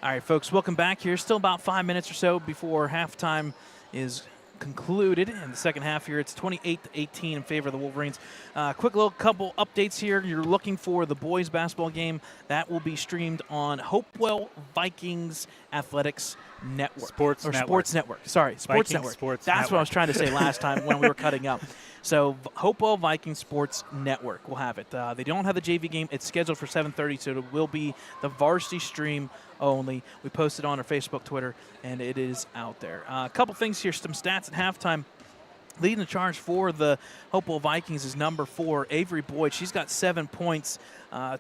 All right, folks, welcome back here. Still about 5 minutes or so before halftime is concluded. In the second half here, it's 28-18 in favor of the Wolverines. Quick little couple updates here. You're looking for the boys basketball game. That will be streamed on Hopewell Vikings Athletics Network. Sports Network. Sorry, Sports Vikings Network. Sports That's Network. what I was trying to say last time when we were cutting up. So Hopewell Vikings Sports Network will have it. They don't have the JV game. It's scheduled for 7:30, so it will be the varsity stream only. We posted on our Facebook, Twitter, and it is out there. A couple things here, some stats at halftime. Leading the charge for the Hopewell Vikings is number 4, Avery Boyd. She's got 7 points,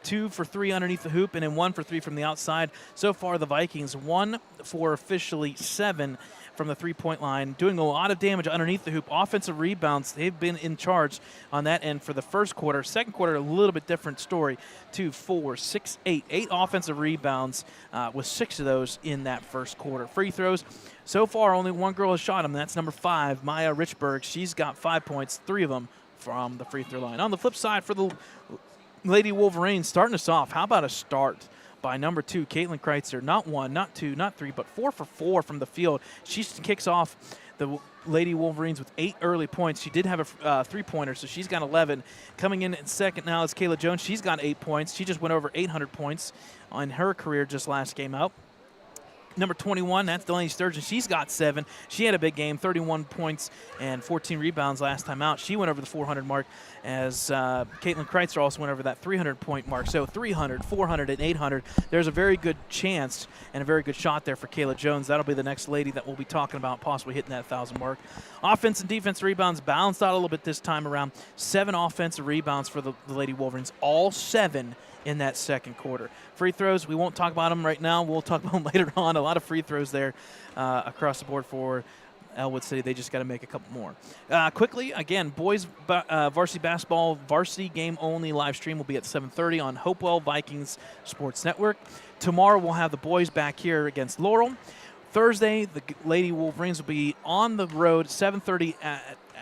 2 for 3 underneath the hoop, and then 1 for 3 from the outside. So far, the Vikings 1 for officially 7 from the three-point line, doing a lot of damage underneath the hoop. Offensive rebounds, they've been in charge on that end for the first quarter. Second quarter, a little bit different story. 2, 4, 6, 8. 8 offensive rebounds with 6 of those in that first quarter. Free throws, so far only one girl has shot them. That's number 5, Maya Richburg. She's got 5 points, 3 of them from the free throw line. On the flip side for the Lady Wolverines, starting us off, how about a start by number 2, Caitlin Kreitzer. Not 1, not 2, not 3, but 4 for 4 from the field. She kicks off the Lady Wolverines with 8 early points. She did have a three-pointer, so she's got 11. Coming in at second now is Kayla Jones. She's got 8 points. She just went over 800 points on her career just last game out. Number 21, that's Delaney Sturgeon. She's got 7. She had a big game, 31 points and 14 rebounds last time out. She went over the 400 mark as Caitlin Kreitzer also went over that 300-point mark. So 300, 400, and 800. There's a very good chance and a very good shot there for Kayla Jones. That'll be the next lady that we'll be talking about possibly hitting that 1,000 mark. Offense and defense rebounds balanced out a little bit this time around. 7 offensive rebounds for the Lady Wolverines, all 7 in that second quarter. Free throws, we won't talk about them right now. We'll talk about them later on. A lot of free throws there across the board for Ellwood City. They just got to make a couple more. Quickly, again, boys varsity basketball, varsity game only live stream will be at 7:30 on Hopewell Vikings Sports Network. Tomorrow we'll have the boys back here against Laurel. Thursday, the Lady Wolverines will be on the road, 7:30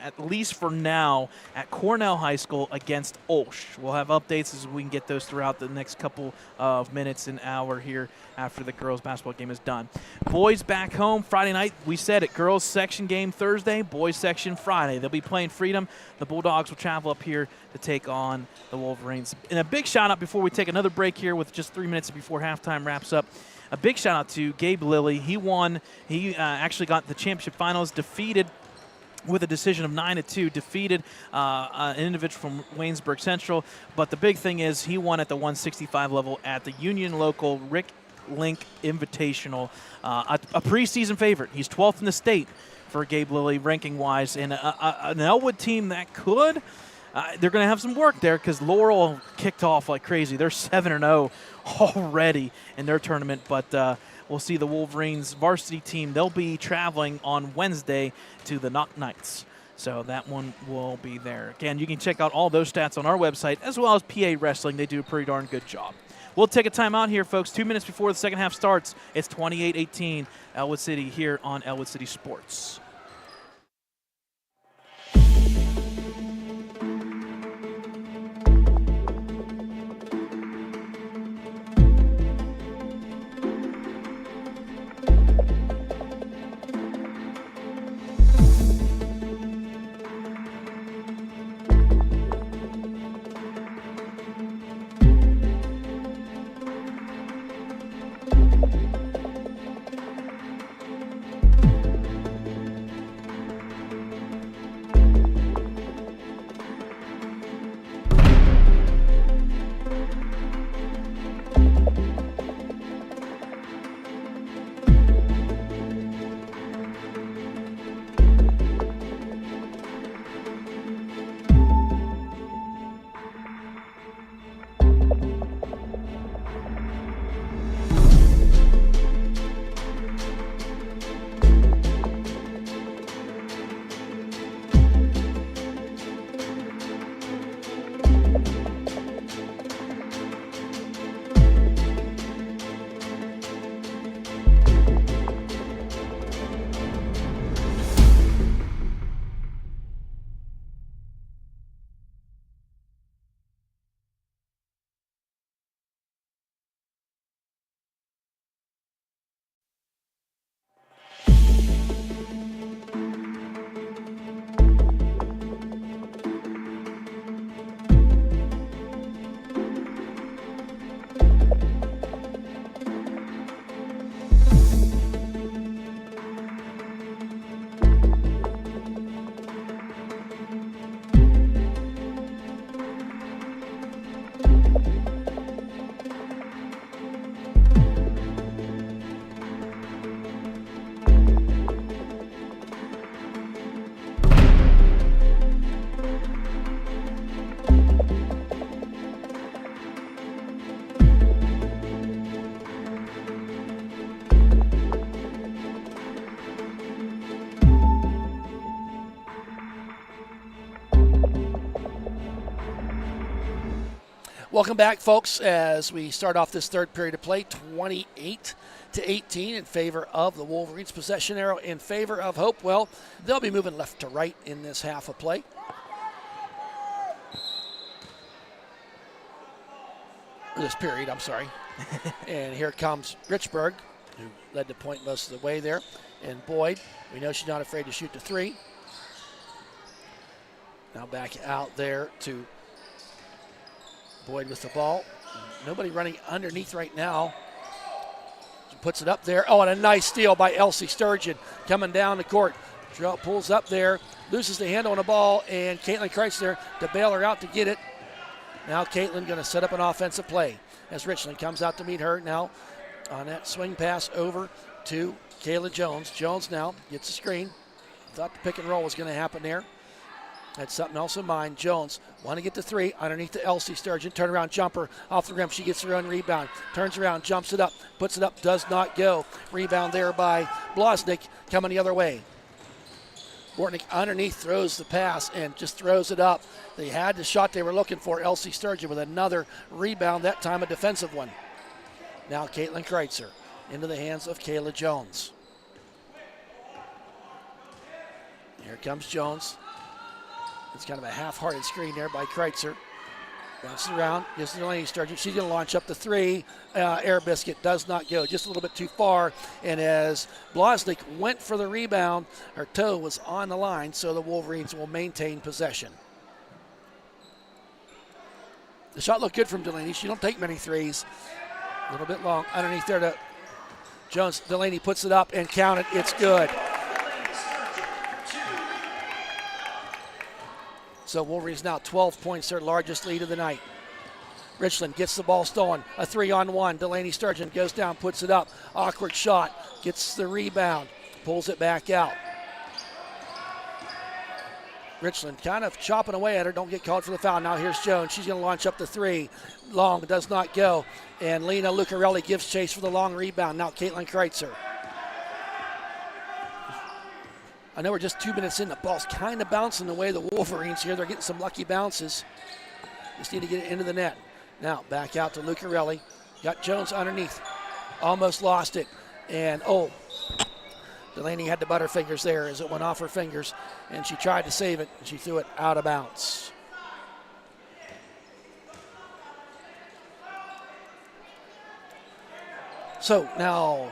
at least for now, at Cornell High School against Olsh. We'll have updates as we can get those throughout the next couple of minutes and hour here after the girls' basketball game is done. Boys back home Friday night. We said it, girls section game Thursday, boys section Friday. They'll be playing Freedom. The Bulldogs will travel up here to take on the Wolverines. And a big shout out before we take another break here with just 3 minutes before halftime wraps up. A big shout out to Gabe Lilly. He won. He actually got the championship finals, defeated with a decision of 9-2, defeated an individual from Waynesburg Central. But the big thing is he won at the 165 level at the Union Local Rick Link Invitational, a preseason favorite. He's 12th in the state for Gabe Lilly ranking-wise, and an Ellwood team that could. They're going to have some work there because Laurel kicked off like crazy. They're 7-0 already in their tournament, but we'll see the Wolverines varsity team. They'll be traveling on Wednesday to the Knock Knights. So that one will be there. Again, you can check out all those stats on our website as well as PA Wrestling. They do a pretty darn good job. We'll take a timeout here, folks. 2 minutes before the second half starts. It's 28-18 Ellwood City here on Ellwood City Sports. Welcome back, folks, as we start off this third period of play, 28-18 in favor of the Wolverines. Possession arrow in favor of Hopewell. They'll be moving left to right in this half of play. This period, I'm sorry. And here comes Richburg, who led the point most of the way there. And Boyd, we know she's not afraid to shoot the three. Now back out there to Boyd with the ball. Nobody running underneath right now. She puts it up there. Oh, and a nice steal by Elsie Sturgeon coming down the court. Drell pulls up there, loses the handle on the ball, and Caitlin Kreitzer to bail her out to get it. Now Caitlin going to set up an offensive play as Richland comes out to meet her now on that swing pass over to Kayla Jones. Jones now gets the screen. Thought the pick and roll was going to happen there. Had something else in mind. Jones want to get the three underneath the Elsie Sturgeon. Turnaround jumper off the rim. She gets her own rebound. Turns around, jumps it up, puts it up, does not go. Rebound there by Blosnick coming the other way. Bortnick underneath throws the pass and just throws it up. They had the shot they were looking for. Elsie Sturgeon with another rebound, that time a defensive one. Now Caitlin Kreitzer into the hands of Kayla Jones. Here comes Jones. It's kind of a half-hearted screen there by Kreitzer. Bounces around, gives to Delaney Sturgeon. She's going to launch up the three. Air biscuit does not go, just a little bit too far. And as Blosnick went for the rebound, her toe was on the line, so the Wolverines will maintain possession. The shot looked good from Delaney. She don't take many threes. A little bit long underneath there to Jones. Delaney puts it up and counted. It's good. So Wolverines now 12 points, their largest lead of the night. Richland gets the ball stolen. A 3-on-1. Delaney Sturgeon goes down, puts it up. Awkward shot. Gets the rebound. Pulls it back out. Richland kind of chopping away at her. Don't get called for the foul. Now here's Jones. She's going to launch up the three. Long, does not go. And Lena Lucarelli gives chase for the long rebound. Now Caitlin Kreitzer. I know we're just 2 minutes in. The ball's kind of bouncing the way the Wolverines here. They're getting some lucky bounces. Just need to get it into the net. Now back out to Lucarelli. Got Jones underneath. Almost lost it. And, Delaney had the butterfingers there as it went off her fingers. And she tried to save it, and she threw it out of bounds. So now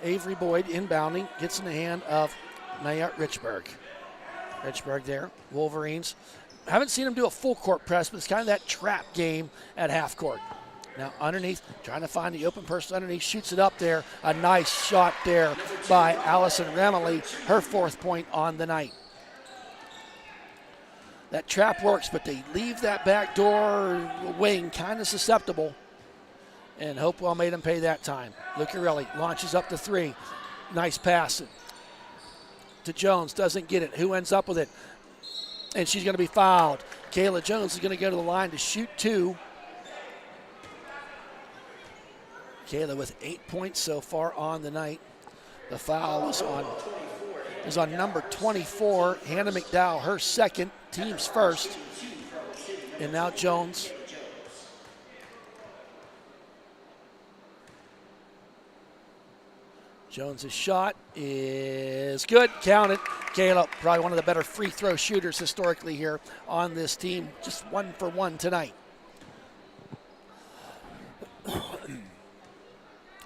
Avery Boyd inbounding, gets in the hand of Maya Richburg. Richburg there, Wolverines. Haven't seen him do a full court press, but it's kind of that trap game at half court. Now underneath, trying to find the open person underneath, shoots it up there. A nice shot there by Allison Ramley, her 4th point on the night. That trap works, but they leave that back door wing kind of susceptible. And Hopewell made him pay that time. Lucarelli launches up the three. Nice pass to Jones, doesn't get it. Who ends up with it? And she's going to be fouled. Kayla Jones is going to go to the line to shoot 2. Kayla with 8 points so far on the night. The foul is on number 24, Hannah McDowell, her 2nd, team's 1st. And now Jones. Jones' shot is good, counted. Kayla, probably one of the better free throw shooters historically here on this team. Just 1 for 1 tonight.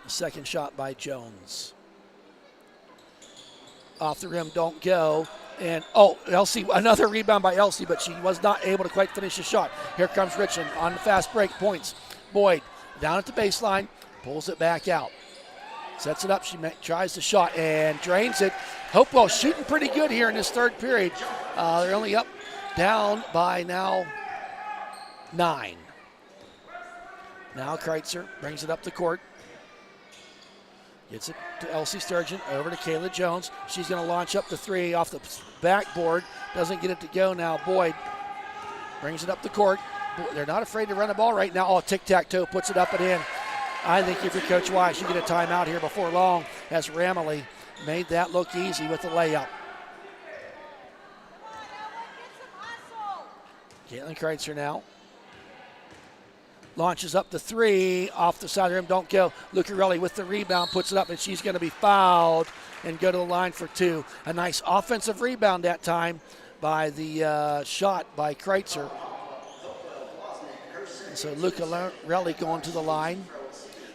Second shot by Jones. Off the rim, don't go. And, Elsie, another rebound by Elsie, but she was not able to quite finish the shot. Here comes Richland on the fast break, points. Boyd down at the baseline, pulls it back out. Sets it up, she tries the shot and drains it. Hopewell shooting pretty good here in this third period. They're only down by now 9. Now Kreitzer brings it up the court. Gets it to Elsie Sturgeon, over to Kayla Jones. She's going to launch up the three off the backboard. Doesn't get it to go now. Boyd brings it up the court. They're not afraid to run the ball right now. Tic-tac-toe puts it up and in. I think if you're Coach Wise, you get a timeout here before long, as Ramley made that look easy with the layup. Caitlin Kreitzer now. Launches up the three, off the side of the rim, don't go. Lucarelli with the rebound, puts it up, and she's going to be fouled and go to the line for two. A nice offensive rebound that time by the shot by Kreitzer. So Lucarelli going to the line.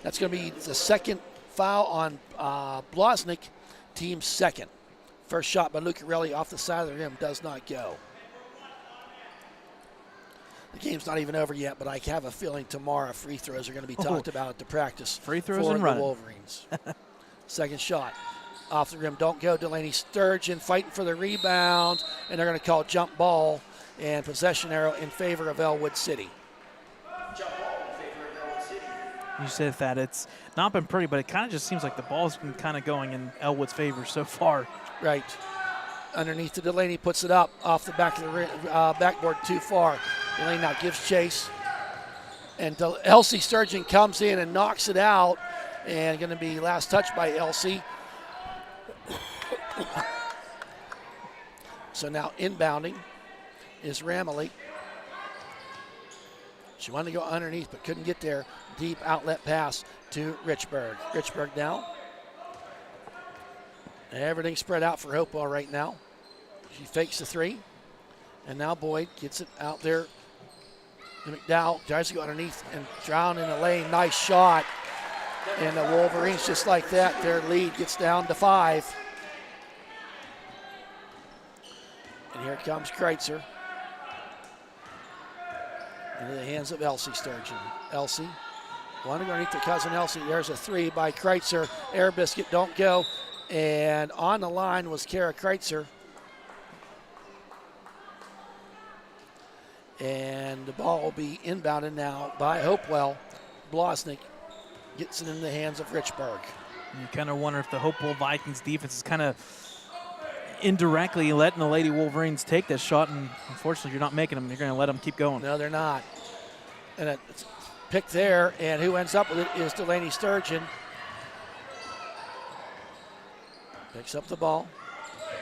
That's going to be the second foul on Blosnick, team's second. First shot by Lucarelli off the side of the rim does not go. The game's not even over yet, but I have a feeling tomorrow free throws are going to be talked about at the practice. Free throws for and the running. Wolverines. Second shot. Off the rim, don't go. Delaney Sturgeon fighting for the rebound, and they're going to call jump ball and possession arrow in favor of Ellwood City. You said that it's not been pretty, but it kind of just seems like the ball's been kind of going in Ellwood's favor so far. Right. Underneath to Delaney, puts it up off the back of the backboard too far. Delaney now gives chase. And Elsie Sturgeon comes in and knocks it out. And going to be last touch by Elsie. So now inbounding is Ramley. She wanted to go underneath but couldn't get there. Deep outlet pass to Richburg. Richburg now. Everything spread out for Hopewell right now. She fakes the three. And now Boyd gets it out there. McDowell tries to go underneath and drown in the lane. Nice shot. And the Wolverines, just like that, their lead gets down to 5. And here comes Kreitzer. Into the hands of Elsie Sturgeon. Elsie, one underneath to cousin Elsie. There's a three by Kreitzer. Air biscuit, don't go. And on the line was Kara Kreitzer. And the ball will be inbounded now by Hopewell. Blosnick gets it in the hands of Richburg. You kind of wonder if the Hopewell Vikings defense is kind of indirectly letting the Lady Wolverines take this shot, and unfortunately you're not making them. You're going to let them keep going. No, they're not. And it's picked there, and who ends up with it is Delaney Sturgeon. Picks up the ball,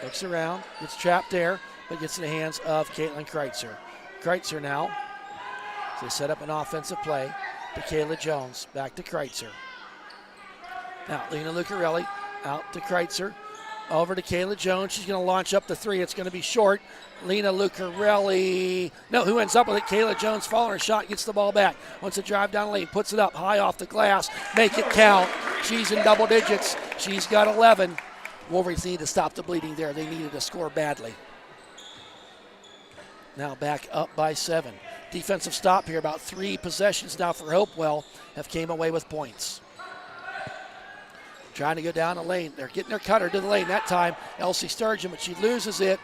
looks around, gets trapped there, but gets in the hands of Caitlin Kreitzer. Kreitzer now, so they set up an offensive play to Kayla Jones, back to Kreitzer. Now, Lena Lucarelli out to Kreitzer, over to Kayla Jones. She's going to launch up the three. It's going to be short. Lena Lucarelli, no, who ends up with it? Kayla Jones following her shot, gets the ball back. Wants to drive down the lane, puts it up high off the glass, make it count. She's in double digits. She's got 11. Wolverines need to stop the bleeding there. They needed to score badly. Now back up by 7. Defensive stop here. About 3 possessions now for Hopewell have came away with points. Trying to go down the lane. They're getting their cutter to the lane that time. Elsie Sturgeon, but she loses it.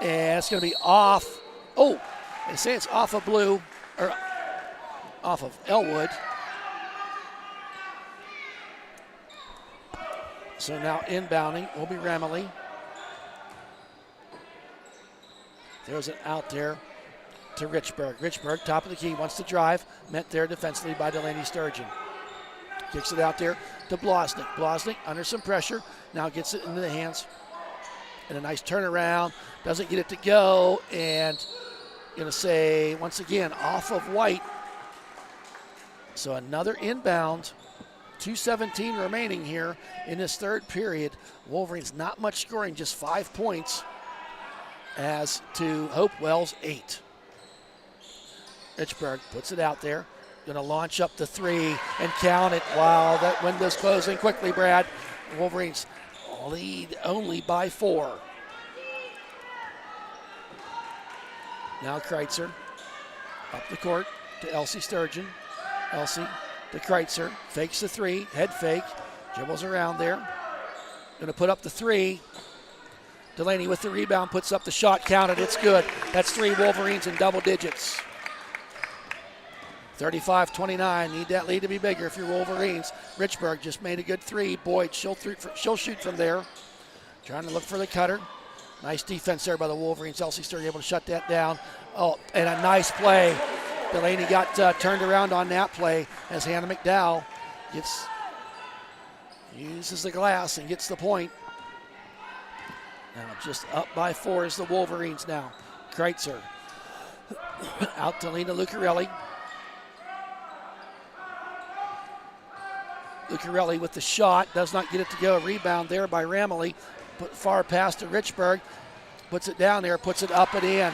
And it's going to be off. Oh, they say it's off of Blue, or off of Ellwood. So now inbounding will be Ramley. There's it out there to Richburg. Richburg, top of the key, wants to drive. Met there defensively by Delaney Sturgeon. Kicks it out there to Blosnick. Blosnick under some pressure. Now gets it into the hands. And a nice turnaround. Doesn't get it to go. And going to say, once again, off of White. So another inbound. 2:17 remaining here in this third period. Wolverines not much scoring, just 5 points as to Hopewell's 8. Richburg puts it out there. Going to launch up the three and count it. Wow, that window's closing quickly, Brad. Wolverines lead only by 4. Now Kreitzer up the court to Elsie Sturgeon. Elsie to Kreitzer, fakes the three, head fake, dribbles around there. Going to put up the three. Delaney with the rebound, puts up the shot, counted, it's good. That's 3 Wolverines in double digits. 35-29, need that lead to be bigger if you're Wolverines. Richburg just made a good 3. Boyd, she'll shoot from there. Trying to look for the cutter. Nice defense there by the Wolverines. Elsie Sturgeon able to shut that down. Oh, and a nice play. Delaney got turned around on that play as Hannah McDowell uses the glass and gets the point. Now just up by 4 is the Wolverines now. Kreitzer Out to Lena Lucarelli. Lucarelli with the shot, does not get it to go. Rebound there by Ramley. Put far pass to Richburg. Puts it down there, puts it up and in.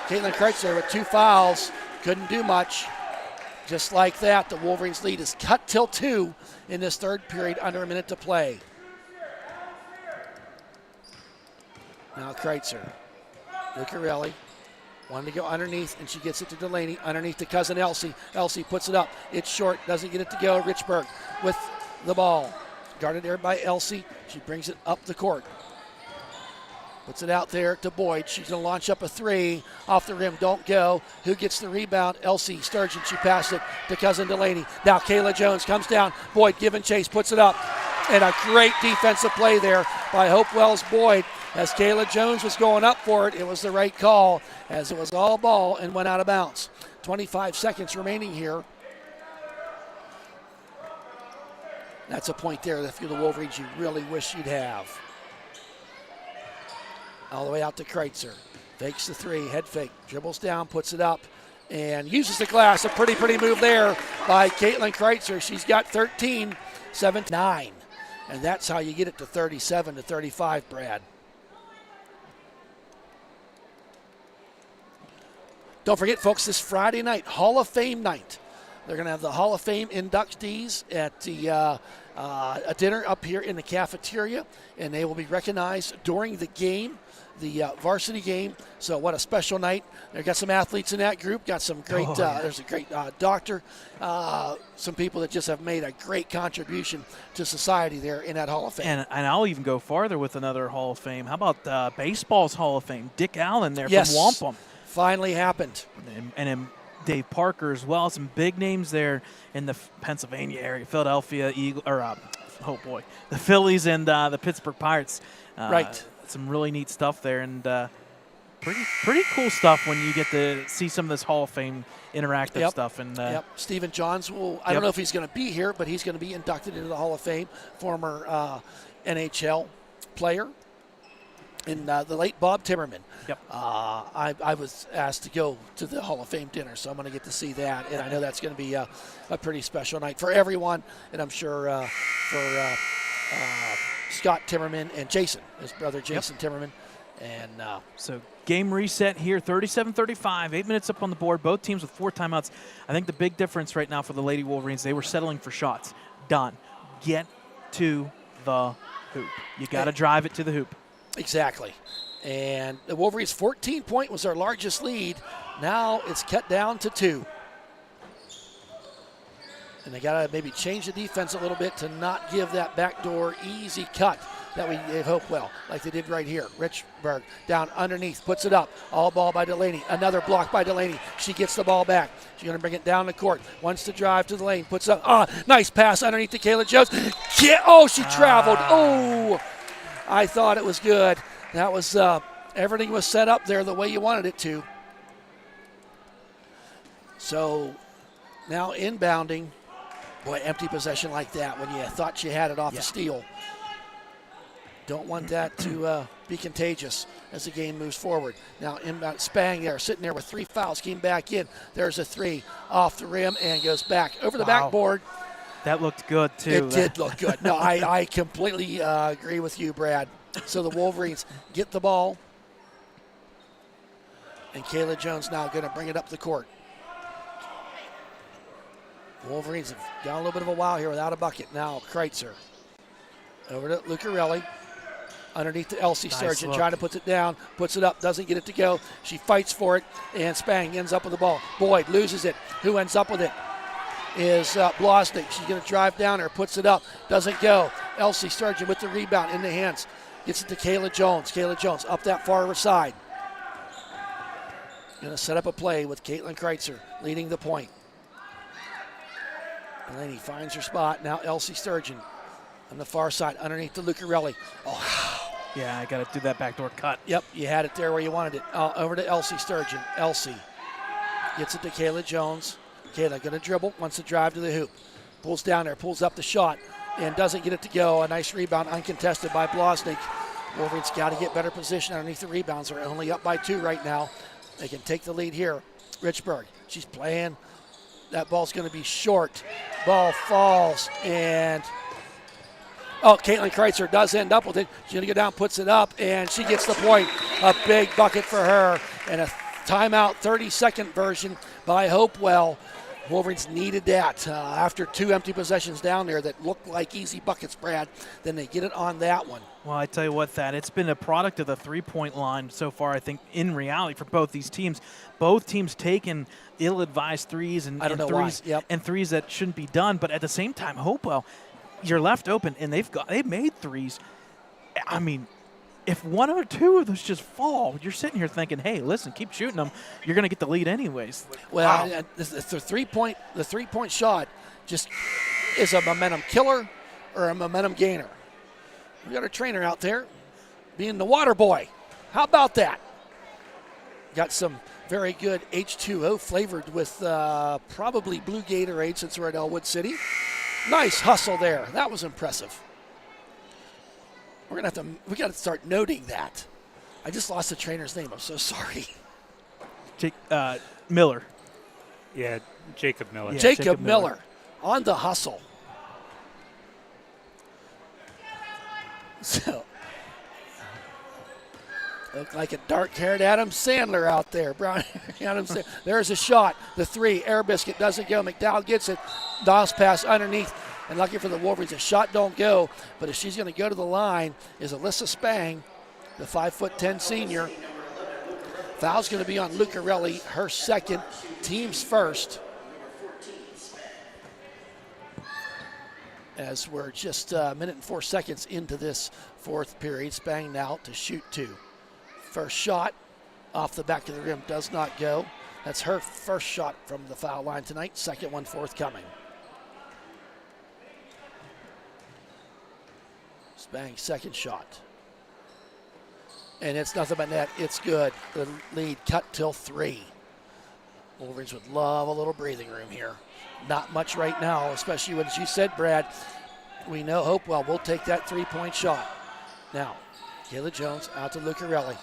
Caitlin Kreitzer with 2 fouls. Couldn't do much. Just like that, the Wolverines lead is cut till 2 in this third period, under a minute to play. Now Kreitzer. Lucarelli. Wanted to go underneath, and she gets it to Delaney. Underneath to cousin Elsie. Elsie puts it up. It's short. Doesn't get it to go. Richburg with the ball. Guarded there by Elsie. She brings it up the court. Puts it out there to Boyd. She's going to launch up a 3. Off the rim. Don't go. Who gets the rebound? Elsie Sturgeon. She passed it to cousin Delaney. Now Kayla Jones comes down. Boyd giving chase. Puts it up. And a great defensive play there by Hopewell's Boyd. As Kayla Jones was going up for it, it was the right call, as it was all ball and went out of bounds. 25 seconds remaining here. That's a point there that if you're the Wolverines, you really wish you'd have. All the way out to Kreitzer. Fakes the 3, head fake, dribbles down, puts it up, and uses the glass. A pretty move there by Caitlin Kreitzer. She's got 13, 7, 9. And that's how you get it to 37 to 35, Brad. Don't forget, folks, this Friday night, Hall of Fame night. They're going to have the Hall of Fame inductees at the a dinner up here in the cafeteria, and they will be recognized during the game, the varsity game. So what a special night. They've got some athletes in that group, got some great, there's a great doctor, some people that just have made a great contribution to society there in that Hall of Fame. And I'll even go farther with another Hall of Fame. How about baseball's Hall of Fame? Dick Allen there Yes. from Wampum. Finally happened. And then Dave Parker as well. Some big names there in the Pennsylvania area. Philadelphia Eagle, the Phillies and the Pittsburgh Pirates. Right. Some really neat stuff there, and pretty cool stuff when you get to see some of this Hall of Fame interactive stuff. And Stephen Johns will. I don't know if he's going to be here, but he's going to be inducted into the Hall of Fame. Former NHL player. And the late Bob Timmerman. Yep. I was asked to go to the Hall of Fame dinner, so I'm going to get to see that. And I know that's going to be a pretty special night for everyone. And I'm sure for Scott Timmerman and Jason, his brother Jason Timmerman. And so game reset here, 37-35, 8 minutes up on the board. Both teams with 4 timeouts. I think the big difference right now for the Lady Wolverines, they were settling for shots. Done. Get to the hoop. You got to drive it to the hoop. Exactly. And the Wolverines' 14-point was our largest lead. Now it's cut down to 2. And they got to maybe change the defense a little bit to not give that backdoor easy cut that we gave Hopewell, like they did right here. Richburg down underneath, puts it up. All ball by Delaney. Another block by Delaney. She gets the ball back. She's going to bring it down the court. Wants to drive to the lane. Puts it up. Nice pass underneath to Kayla Jones. She traveled. I thought it was good. That was everything was set up there the way you wanted it to. So now inbounding. Boy, empty possession like that when you thought you had it off a steal. Don't want that to be contagious as the game moves forward. Now inbound, Spang there, sitting there with 3 fouls, came back in. There's a 3 off the rim and goes back over the backboard. That looked good, too. It did look good. No, I completely agree with you, Brad. So the Wolverines get the ball. And Kayla Jones now going to bring it up the court. The Wolverines have got a little bit of a while here without a bucket. Now Kreitzer. Over to Lucarelli. Underneath to Elsie Sturgeon. Trying to put it down. Puts it up. Doesn't get it to go. She fights for it. And Spang ends up with the ball. Boyd loses it. Who ends up with it? Is Blosnick. She's going to drive down there, puts it up, doesn't go. Elsie Sturgeon with the rebound in the hands. Gets it to Kayla Jones. Kayla Jones up that far side. Going to set up a play with Caitlin Kreitzer leading the point. Delaney finds her spot. Now Elsie Sturgeon on the far side underneath to Lucarelli. Yeah, I got to do that backdoor cut. Yep, you had it there where you wanted it. Over to Elsie Sturgeon. Elsie gets it to Kayla Jones. Kayla going to dribble, wants to drive to the hoop. Pulls down there, pulls up the shot, and doesn't get it to go. A nice rebound, uncontested by Blosnick. Wolverines got to get better position underneath the rebounds. They're only up by 2 right now. They can take the lead here. Richburg, she's playing. That ball's going to be short. Ball falls, and Caitlin Kreitzer does end up with it. She's going to go down, puts it up, and she gets the point. A big bucket for her, and a timeout 30-second version by Hopewell. Wolverines needed that after 2 empty possessions down there that looked like easy buckets, Brad. Then they get it on that one. Well, I tell you what, Thad, it's been a product of the three-point line so far, I think, in reality for both these teams. Both teams taking ill-advised threes and threes that shouldn't be done. But at the same time, Hopewell, you're left open, and they've made threes. I mean, if one or two of those just fall, you're sitting here thinking, hey, listen, keep shooting them. You're going to get the lead anyways. Well, wow. The three-point shot just is a momentum killer or a momentum gainer. We got a trainer out there being the water boy. How about that? Got some very good H2O flavored with probably blue Gatorade since we're at Ellwood City. Nice hustle there. That was impressive. We got to start noting that. I just lost the trainer's name. I'm so sorry. Miller. Yeah, Jacob Miller. Yeah, Jacob Miller on the hustle. So, look like a dark-haired Adam Sandler out there. Brown Adam Sandler. There's a shot. The three. Air Biscuit doesn't go. McDowell gets it. Doss pass underneath. And lucky for the Wolverines, a shot don't go. But if she's going to go to the line is Alyssa Spang, the 5'10" senior. Foul's going to be on Lucarelli, her second, team's first. As we're just a minute and 4 seconds into this fourth period. Spang now to shoot 2. First shot off the back of the rim does not go. That's her first shot from the foul line tonight. Second one forthcoming. Spang's second shot. And it's nothing but net. It's good. The lead cut till 3. Wolverines would love a little breathing room here. Not much right now, especially when you said, Brad, we know Hopewell will take that 3-point shot. Now, Kayla Jones out to Lucarelli.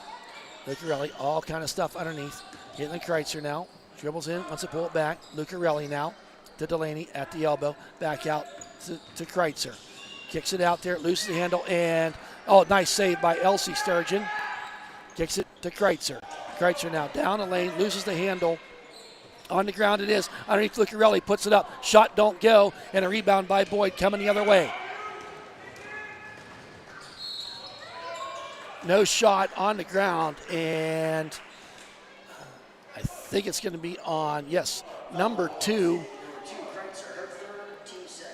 Lucarelli, all kind of stuff underneath. Caitlin Kreitzer now. Dribbles in, wants to pull it back. Lucarelli now to Delaney at the elbow. Back out to Kreitzer. Kicks it out there, loses the handle, and, nice save by Elsie Sturgeon. Kicks it to Kreitzer. Kreitzer now down the lane, loses the handle. On the ground it is. Underneath Lucarelli, puts it up. Shot don't go, and a rebound by Boyd coming the other way. No shot on the ground, and I think it's going to be on, number 2.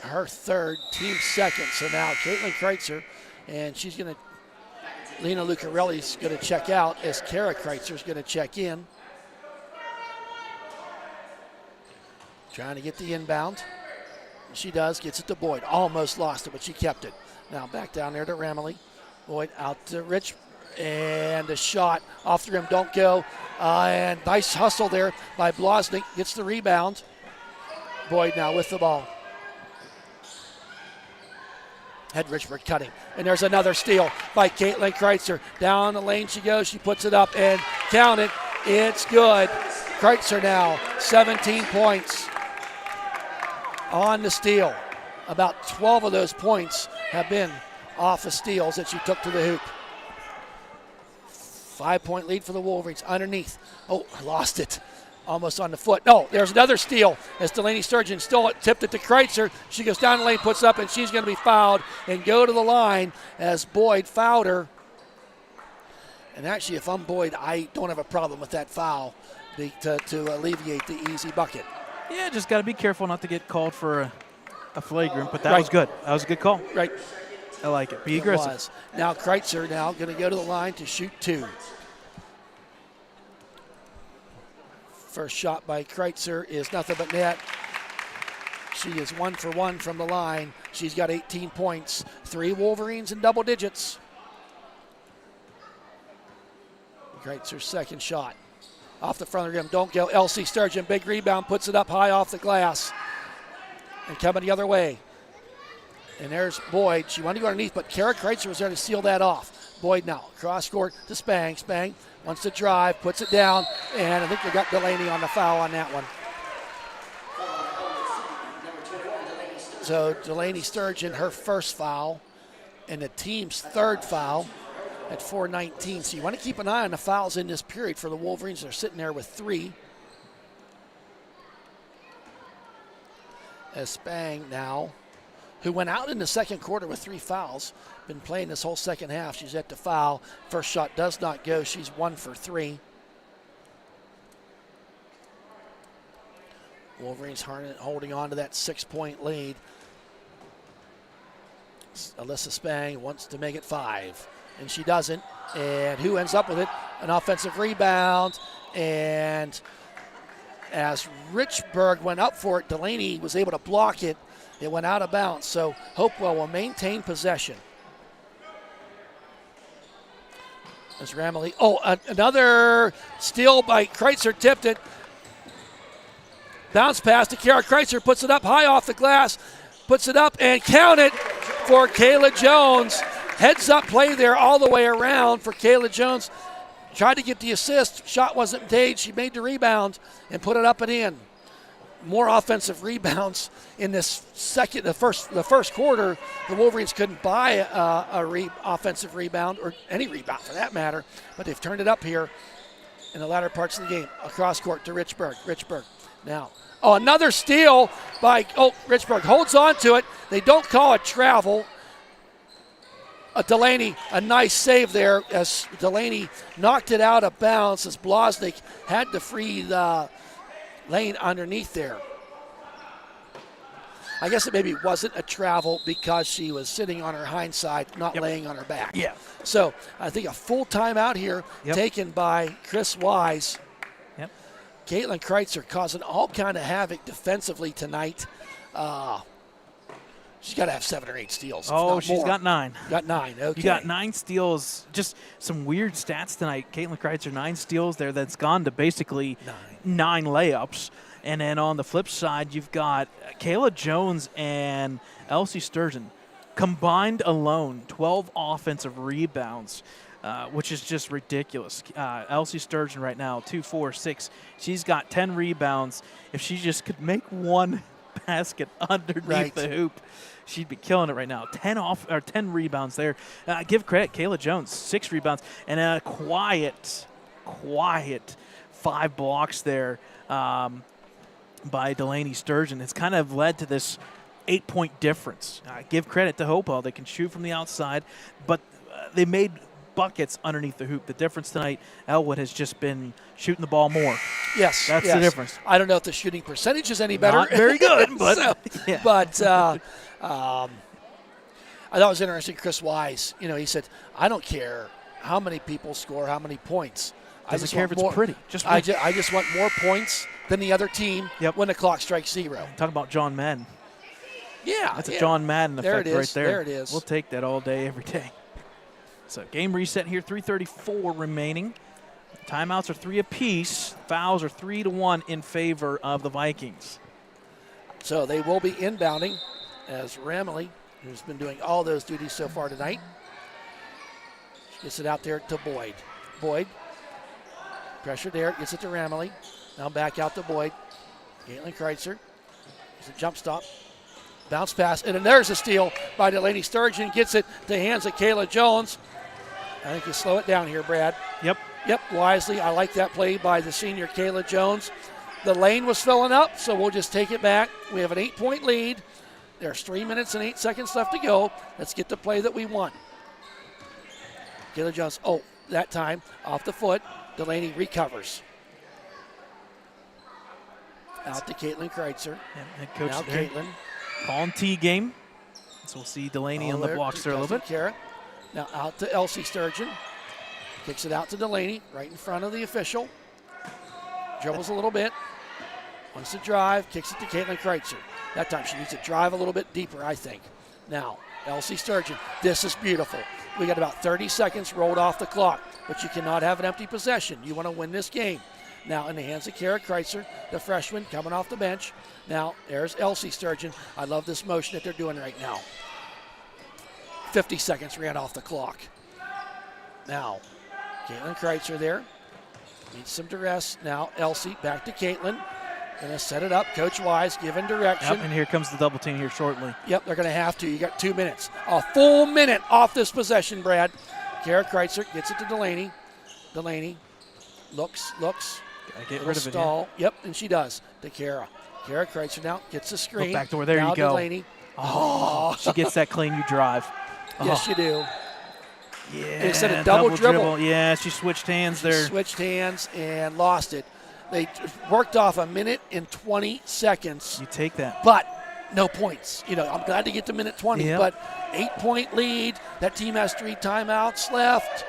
Her third, team second. So now Caitlin Kreitzer, and she's going to, Lena Lucarelli's going to check out as Kara Kreitzer's going to check in. Trying to get the inbound. She does, gets it to Boyd. Almost lost it, but she kept it. Now back down there to Ramley. Boyd out to Rich, and a shot off the rim, don't go. And nice hustle there by Blosnick, gets the rebound. Boyd now with the ball. Had Richburg cutting. And there's another steal by Caitlin Kreitzer. Down the lane she goes. She puts it up and count it. It's good. Kreitzer now, 17 points on the steal. About 12 of those points have been off of steals that she took to the hoop. 5-point lead for the Wolverines. Underneath. I lost it. Almost on the foot. No, there's another steal as Delaney Sturgeon still tipped it to Kreitzer. She goes down the lane, puts up, and she's going to be fouled and go to the line as Boyd fouled her. And actually, if I'm Boyd, I don't have a problem with that foul to alleviate the easy bucket. Yeah, just got to be careful not to get called for a flagrant, but that was good. That was a good call. Right. I like it. Be aggressive. Now Kreitzer now going to go to the line to shoot 2. First shot by Kreitzer is nothing but net. She is 1 for 1 from the line. She's got 18 points. 3 Wolverines in double digits. Kreitzer's second shot. Off the front of the rim, don't go. Elsie Sturgeon, big rebound, puts it up high off the glass. And coming the other way. And there's Boyd. She wanted to go underneath, but Kara Kreitzer was there to seal that off. Boyd now, cross court to Spang. Spang wants to drive, puts it down, and I think they got Delaney on the foul on that one. So Delaney Sturgeon, her first foul, and the team's third foul at 4:19. So you want to keep an eye on the fouls in this period for the Wolverines. They're sitting there with 3. As Spang now, who went out in the second quarter with 3 fouls, been playing this whole second half. She's at the foul. First shot does not go. She's 1 for 3. Wolverines holding on to that 6-point lead. Alyssa Spang wants to make it 5, and she doesn't. And who ends up with it? An offensive rebound. And as Richburg went up for it, Delaney was able to block it. It went out of bounds. So Hopewell will maintain possession. As Ramley, another steal by Kreitzer, tipped it. Bounce pass to Kara Kreitzer, puts it up high off the glass, puts it up and count it for Kayla Jones. Heads up play there all the way around for Kayla Jones. Tried to get the assist, shot wasn't made. She made the rebound and put it up and in. More offensive rebounds in this the first quarter. The Wolverines couldn't buy offensive rebound, or any rebound for that matter, but they've turned it up here in the latter parts of the game. Across court to Richburg. Richburg now. Another steal by Richburg holds on to it. They don't call it travel. Delaney, a nice save there as Delaney knocked it out of bounds as Blaznik had to free the lane underneath there. I guess it maybe wasn't a travel because she was sitting on her hind side, not laying on her back. Yeah. So I think a full timeout here taken by Chris Wise. Yep. Caitlin Kreitzer causing all kind of havoc defensively tonight. She's got to have 7 or 8 steals. She's got 9. Got 9, okay. You got 9 steals. Just some weird stats tonight. Caitlin Kreitzer, 9 steals there. That's gone to basically 9 layups. And then on the flip side, you've got Kayla Jones and Elsie Sturgeon. Combined alone, 12 offensive rebounds, which is just ridiculous. Elsie Sturgeon right now, 2, 4, 6. She's got 10 rebounds. If she just could make one basket underneath the hoop, she'd be killing it right now. 10 rebounds there. Give credit, Kayla Jones, 6 rebounds, and a quiet 5 blocks there by Delaney Sturgeon. It's kind of led to this 8-point difference. Give credit to Hopewell. They can shoot from the outside, but they made buckets underneath the hoop. The difference tonight, Ellwood has just been shooting the ball more. Yes. That's the difference. I don't know if the shooting percentage is any better. Not very good, but I thought it was interesting. Chris Wise, he said, I don't care how many people score, how many points. Doesn't care if it's pretty. I just want more points than the other team when the clock strikes 0. Talking about John Madden. Yeah. That's a John Madden effect right there. There it is. We'll take that all day, every day. So game reset here, 3:34 remaining. Timeouts are 3 apiece. Fouls are 3-1 in favor of the Vikings. So they will be inbounding as Ramley, who's been doing all those duties so far tonight, gets it out there to Boyd. Boyd, pressure there, gets it to Ramley. Now back out to Boyd. Caitlin Kreitzer. It's a jump stop. Bounce pass, and then there's a steal by Delaney Sturgeon. Gets it to the hands of Kayla Jones. I think you slow it down here, Brad. Yep, wisely. I like that play by the senior Kayla Jones. The lane was filling up, so we'll just take it back. We have an 8-point lead. There's 3 minutes and 8 seconds left to go. Let's get the play that we want. Kayla Jones, that time, off the foot. Delaney recovers. Out to Caitlin Kreitzer. Head coach now there. Caitlin. Calling T game. So we'll see Delaney on the blocks there a little bit. Kara. Now out to Elsie Sturgeon. Kicks it out to Delaney, right in front of the official. Dribbles a little bit. Wants to drive, kicks it to Caitlin Kreitzer. That time she needs to drive a little bit deeper, I think. Now, Elsie Sturgeon. This is beautiful. We got about 30 seconds rolled off the clock, but you cannot have an empty possession. You want to win this game. Now in the hands of Kara Kreitzer, the freshman coming off the bench. Now there's Elsie Sturgeon. I love this motion that they're doing right now. 50 seconds ran off the clock. Now, Caitlin Kreitzer there. Needs some duress. Now, Elsie back to Caitlin. Going to set it up. Coach Wise giving direction. Yep, and here comes the double team here shortly. Yep, they're going to have to. You got 2 minutes. A full minute off this possession, Brad. Kara Kreitzer gets it to Delaney. Delaney looks. Gotta get rid of it stall. Yep, and she does to Kara. Kara Kreitzer now gets the screen. Look back door. There now you go. Delaney. Oh, she gets that clean. You drive. Yes, you do. Yeah. Instead of double dribble. Yeah, she switched hands there. Switched hands and lost it. They worked off a minute and 20 seconds. You take that. But no points. You know, I'm glad to get to minute 20, Yep. but 8-point lead. That team has 3 timeouts left.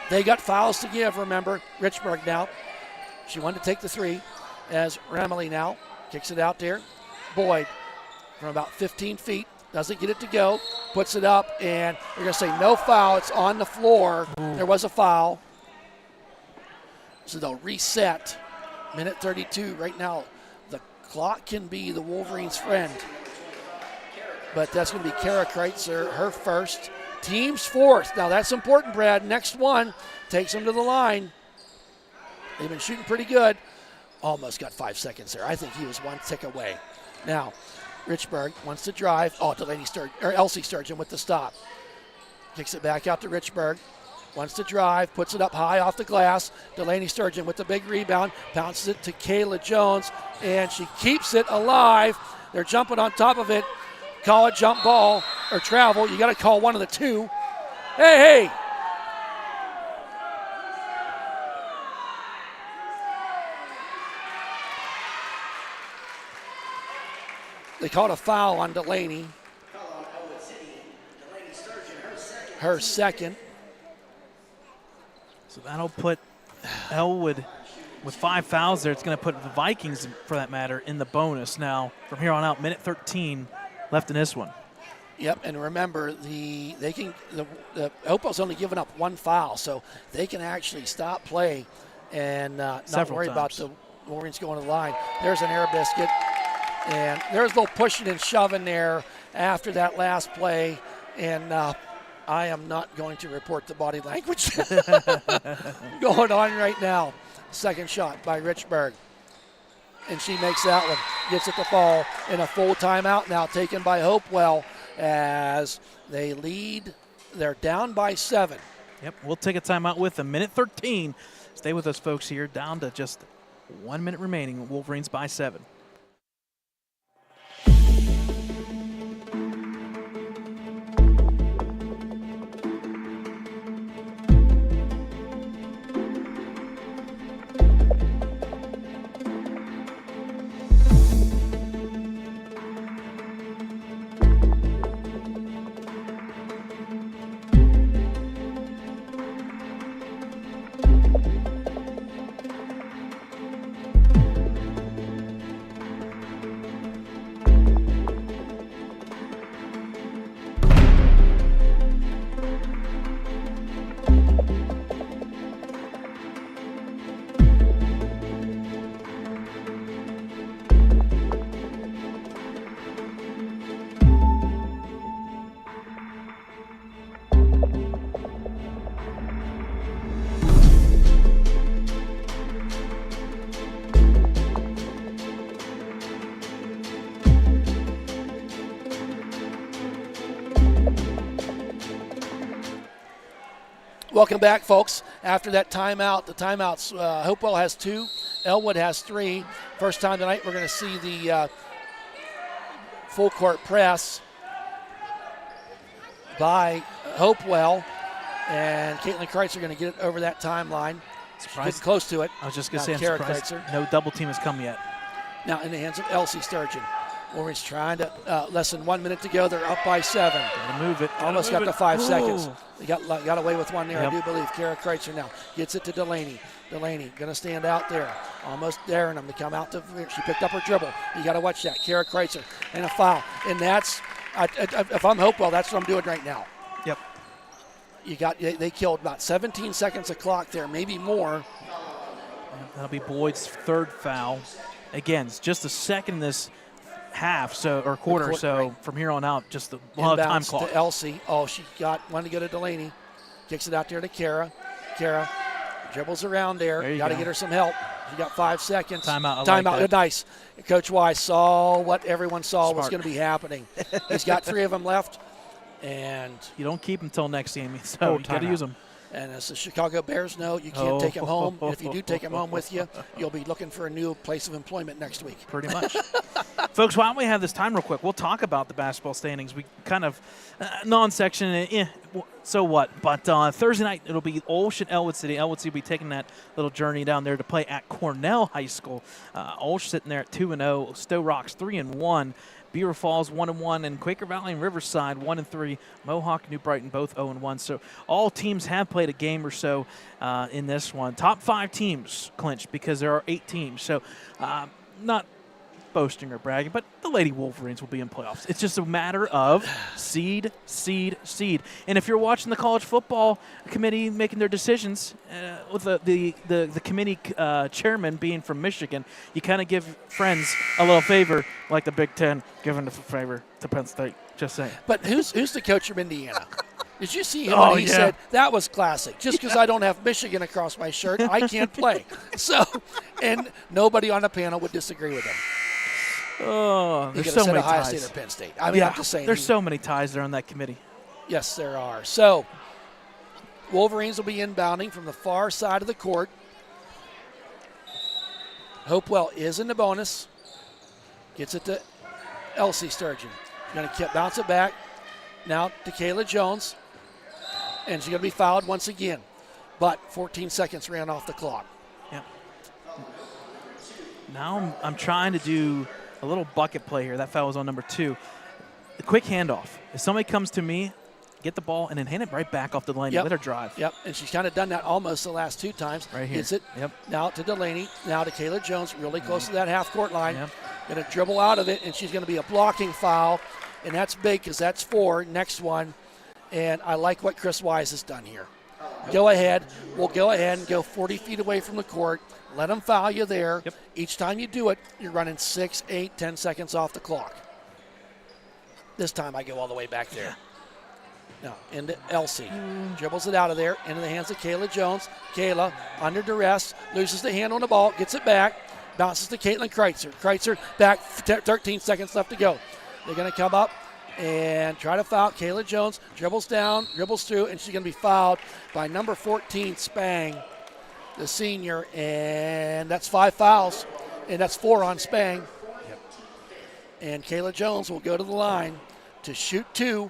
They got fouls to give, remember. Richburg now. She wanted to take the 3 as Ramley now kicks it out there. Boyd from about 15 feet. Doesn't get it to go. Puts it up, and they're going to say no foul. It's on the floor. Ooh. There was a foul. So they'll reset. Minute 32 right now. The clock can be the Wolverines' friend. But that's going to be Kara Kreitzer, her first. Team's fourth. Now that's important, Brad. Next one takes them to the line. They've been shooting pretty good. Almost got 5 seconds there. I think he was one tick away. Now, Richburg wants to drive. Oh, Elsie Sturgeon with the stop. Kicks it back out to Richburg. Wants to drive, puts it up high off the glass. Delaney Sturgeon with the big rebound, bounces it to Kayla Jones, and she keeps it alive. They're jumping on top of it. Call a jump ball or travel. You got to call one of the two. Hey! They called a foul on Delaney. Her second. So that'll put Ellwood with 5 fouls there. It's going to put the Vikings, for that matter, in the bonus. Now, from here on out, minute 13 left in this one. Yep, and remember, Hopewell's only given up 1 foul, so they can actually stop play and not worry about the Wolverines going to the line. There's an air biscuit, and there's a little pushing and shoving there after that last play, and I am not going to report the body language going on right now. Second shot by Richburg. And she makes that one. Gets it to fall in a full timeout now taken by Hopewell as they lead. They're down by 7. Yep, we'll take a timeout with them. Minute 13. Stay with us, folks, here. Down to just 1 minute remaining. Wolverines by 7. Welcome back, folks. After that timeout, the timeouts, Hopewell has 2, Ellwood has 3. First time tonight we're going to see the full court press by Hopewell, and Caitlin Kreitzer going to get it over that timeline. Getting close to it. I was just going to say, I'm Kara surprised Kreitzer. no double team has come yet. Now in the hands of Elsie Sturgeon. Wolverines trying to, less than 1 minute to go. They're up by 7. Gotta move it. Almost got to 5 seconds. Ooh. They got away with one there, Yep. I do believe. Kara Kreitzer now gets it to Delaney. Delaney going to stand out there. Almost daring them to come out. She picked up her dribble. You got to watch that. Kara Kreitzer and a foul. And that's, if I'm Hopewell, that's what I'm doing right now. Yep. They killed about 17 seconds of clock there, maybe more. That'll be Boyd's 3rd foul. Again, it's just a second in this half, or quarter, so right. From here on out, just a lot of time Inbounds clock. to Elsie. Oh, she wanted to go to Delaney. Kicks it out there to Kara. Kara dribbles around there. There you Got to go. get her some help. She got 5 seconds. Timeout. Timeout. Good, nice. Coach Wise saw what everyone saw was Smart. going to be happening. He's got 3 of them left, and You don't keep them until next game, so you got to use them. And as the Chicago Bears know, you can't take him home. And if you do take him home with you, you'll be looking for a new place of employment next week. Pretty much. Folks, why don't we have this time real quick? We'll talk about the basketball standings. We kind of non-section, so what? But Thursday night, it'll be Olsh and Ellwood City. Ellwood City will be taking that little journey down there to play at Cornell High School. Olsh sitting there at 2-0. Stowe Rocks 3-1. Beaver Falls 1-1, and Quaker Valley and Riverside 1-3. Mohawk, New Brighton both 0-1. So all teams have played a game or so in this one. Top 5 teams clinched because there are 8 teams. So not boasting or bragging, but the Lady Wolverines will be in playoffs. It's just a matter of seed. And if you're watching the college football committee making their decisions, with the committee chairman being from Michigan, you kind of give friends a little favor, like the Big Ten giving a favor to Penn State. Just saying. But who's the coach from Indiana? Did you see him Oh, when he yeah. said, that was classic. Just because I don't have Michigan across my shirt, I can't play. So, and nobody on the panel would disagree with him. Oh, He there's could have so said many Ohio ties. State or Penn State. I mean, I'm just saying. There's so many ties there on that committee. Yes, there are. So, Wolverines will be inbounding from the far side of the court. Hopewell is in the bonus. Gets it to Elsie Sturgeon. Going to bounce it back. Now to Kayla Jones. And she's going to be fouled once again. But 14 seconds ran off the clock. Yeah. Now I'm trying to do a little bucket play here. That foul was on number 2. The quick handoff. If somebody comes to me, get the ball and then hand it right back off the lane. Yep. Let her drive. Yep, and she's kind of done that almost the last 2 times. Right here. Gets it Yep. now to Delaney, now to Kayla Jones, really close to that half-court line. Yep. Going to dribble out of it, and she's going to be a blocking foul, and that's big because that's 4. Next one, and I like what Chris Wise has done here. Go ahead. We'll go ahead and go 40 feet away from the court. Let them foul you there. Yep. Each time you do it, you're running 6, 8, 10 seconds off the clock. This time I go all the way back there. Now, into Elsie. Dribbles it out of there, into the hands of Kayla Jones. Kayla, under duress, loses the hand on the ball, gets it back, bounces to Caitlin Kreitzer. Kreitzer back, 13 seconds left to go. They're going to come up and try to foul Kayla Jones. Dribbles down, dribbles through, and she's going to be fouled by number 14, Spang, the senior, and that's 5 fouls, and that's 4 on Spang. Yep. And Kayla Jones will go to the line to shoot 2.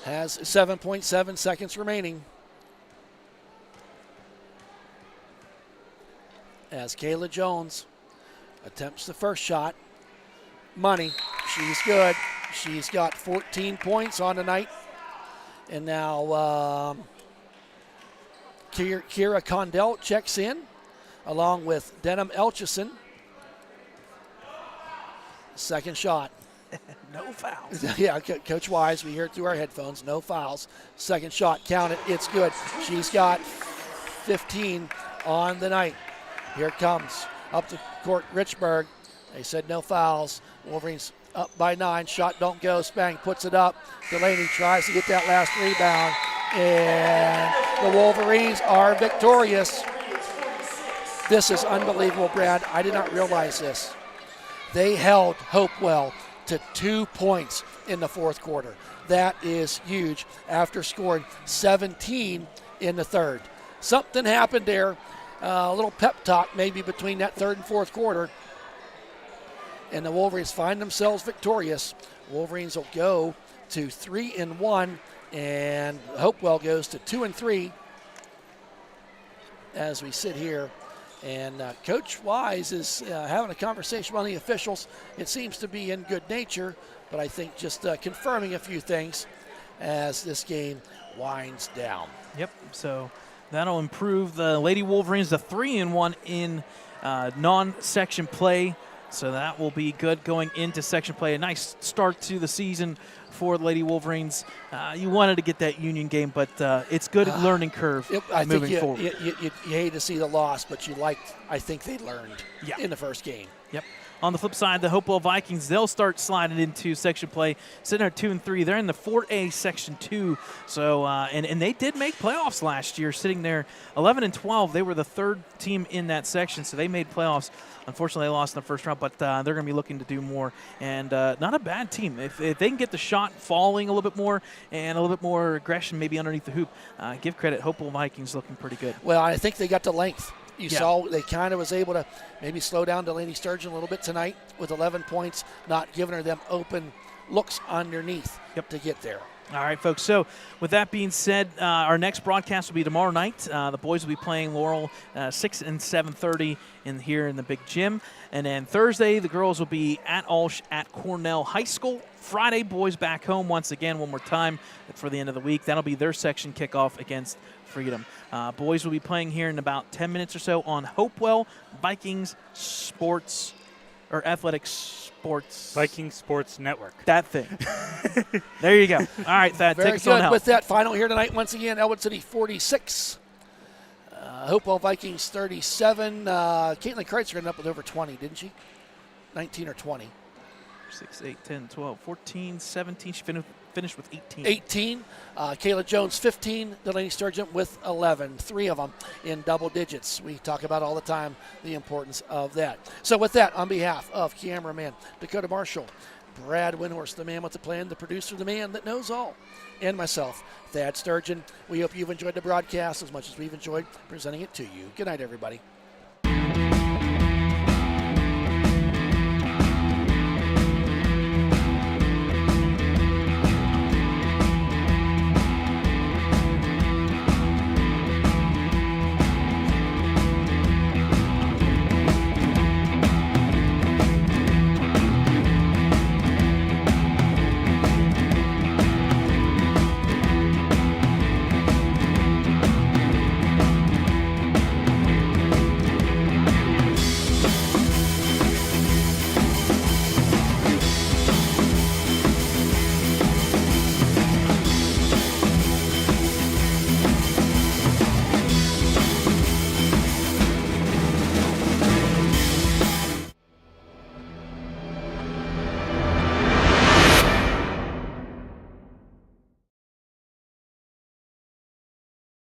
Has 7.7 seconds remaining. As Kayla Jones attempts the first shot. Money. She's good. She's got 14 points on tonight. And now Kira Condell checks in along with Denham Elchison. Second shot. No fouls. Yeah, Coach Wise, we hear it through our headphones. No fouls. Second shot, count it. It's good. She's got 15 on the night. Here it comes. Up the court, Richburg. They said no fouls. Wolverines up by 9. Shot don't go. Spang puts it up. Delaney tries to get that last rebound. And the Wolverines are victorious. This is unbelievable, Brad. I did not realize this. They held Hopewell to 2 points in the fourth quarter. That is huge after scoring 17 in the third. Something happened there, a little pep talk maybe between that third and fourth quarter, and the Wolverines find themselves victorious. Wolverines will go to 3-1, and Hopewell goes to 2-3 as we sit here. And Coach Wise is having a conversation with the officials. It seems to be in good nature, but I think just confirming a few things as this game winds down. Yep. So that'll improve the Lady Wolverines to 3-1 in non-section play. So that will be good going into section play. A nice start to the season for the Lady Wolverines. You wanted to get that Union game, but it's good learning curve moving forward. You hate to see the loss, but I think they learned in the first game. Yep. On the flip side, the Hopewell Vikings, they'll start sliding into section play, sitting at 2-3. They're in the 4A Section 2. So, and they did make playoffs last year, sitting there 11-12. They were the third team in that section, so they made playoffs. Unfortunately, they lost in the first round, but they're going to be looking to do more. And not a bad team. If they can get the shot falling a little bit more and a little bit more aggression maybe underneath the hoop, give credit. Hopewell Vikings looking pretty good. Well, I think they got the length. You saw they kind of was able to maybe slow down Delaney Sturgeon a little bit tonight with 11 points, not giving her them open looks underneath to get there. All right, folks. So with that being said, our next broadcast will be tomorrow night. The boys will be playing Laurel 6 and 7:30 here in the big gym. And then Thursday, the girls will be at Ulsh at Cornell High School. Friday, boys back home once again, one more time for the end of the week. That'll be their section kickoff against Freedom. Boys will be playing here in about 10 minutes or so on Hopewell Vikings Sports or Athletics Sports. Viking Sports Network. That thing. There you go. All right, Thad, Very take us on good. out. With that final here tonight, once again, Ellwood City 46. Hopewell Vikings 37. Caitlin Kreitzer ended up with over 20, didn't she? 19 or 20. 6, 8, 10, 12, 14, 17. She finished with 18. 18. Kayla Jones 15. Delaney Sturgeon with 11. 3 of them in double digits. We talk about all the time the importance of that. So with that, on behalf of cameraman Dakota Marshall, Brad Windhorst, the man with the plan, the producer, the man that knows all, and myself, Thad Sturgeon, we hope you've enjoyed the broadcast as much as we've enjoyed presenting it to you. Good night, everybody.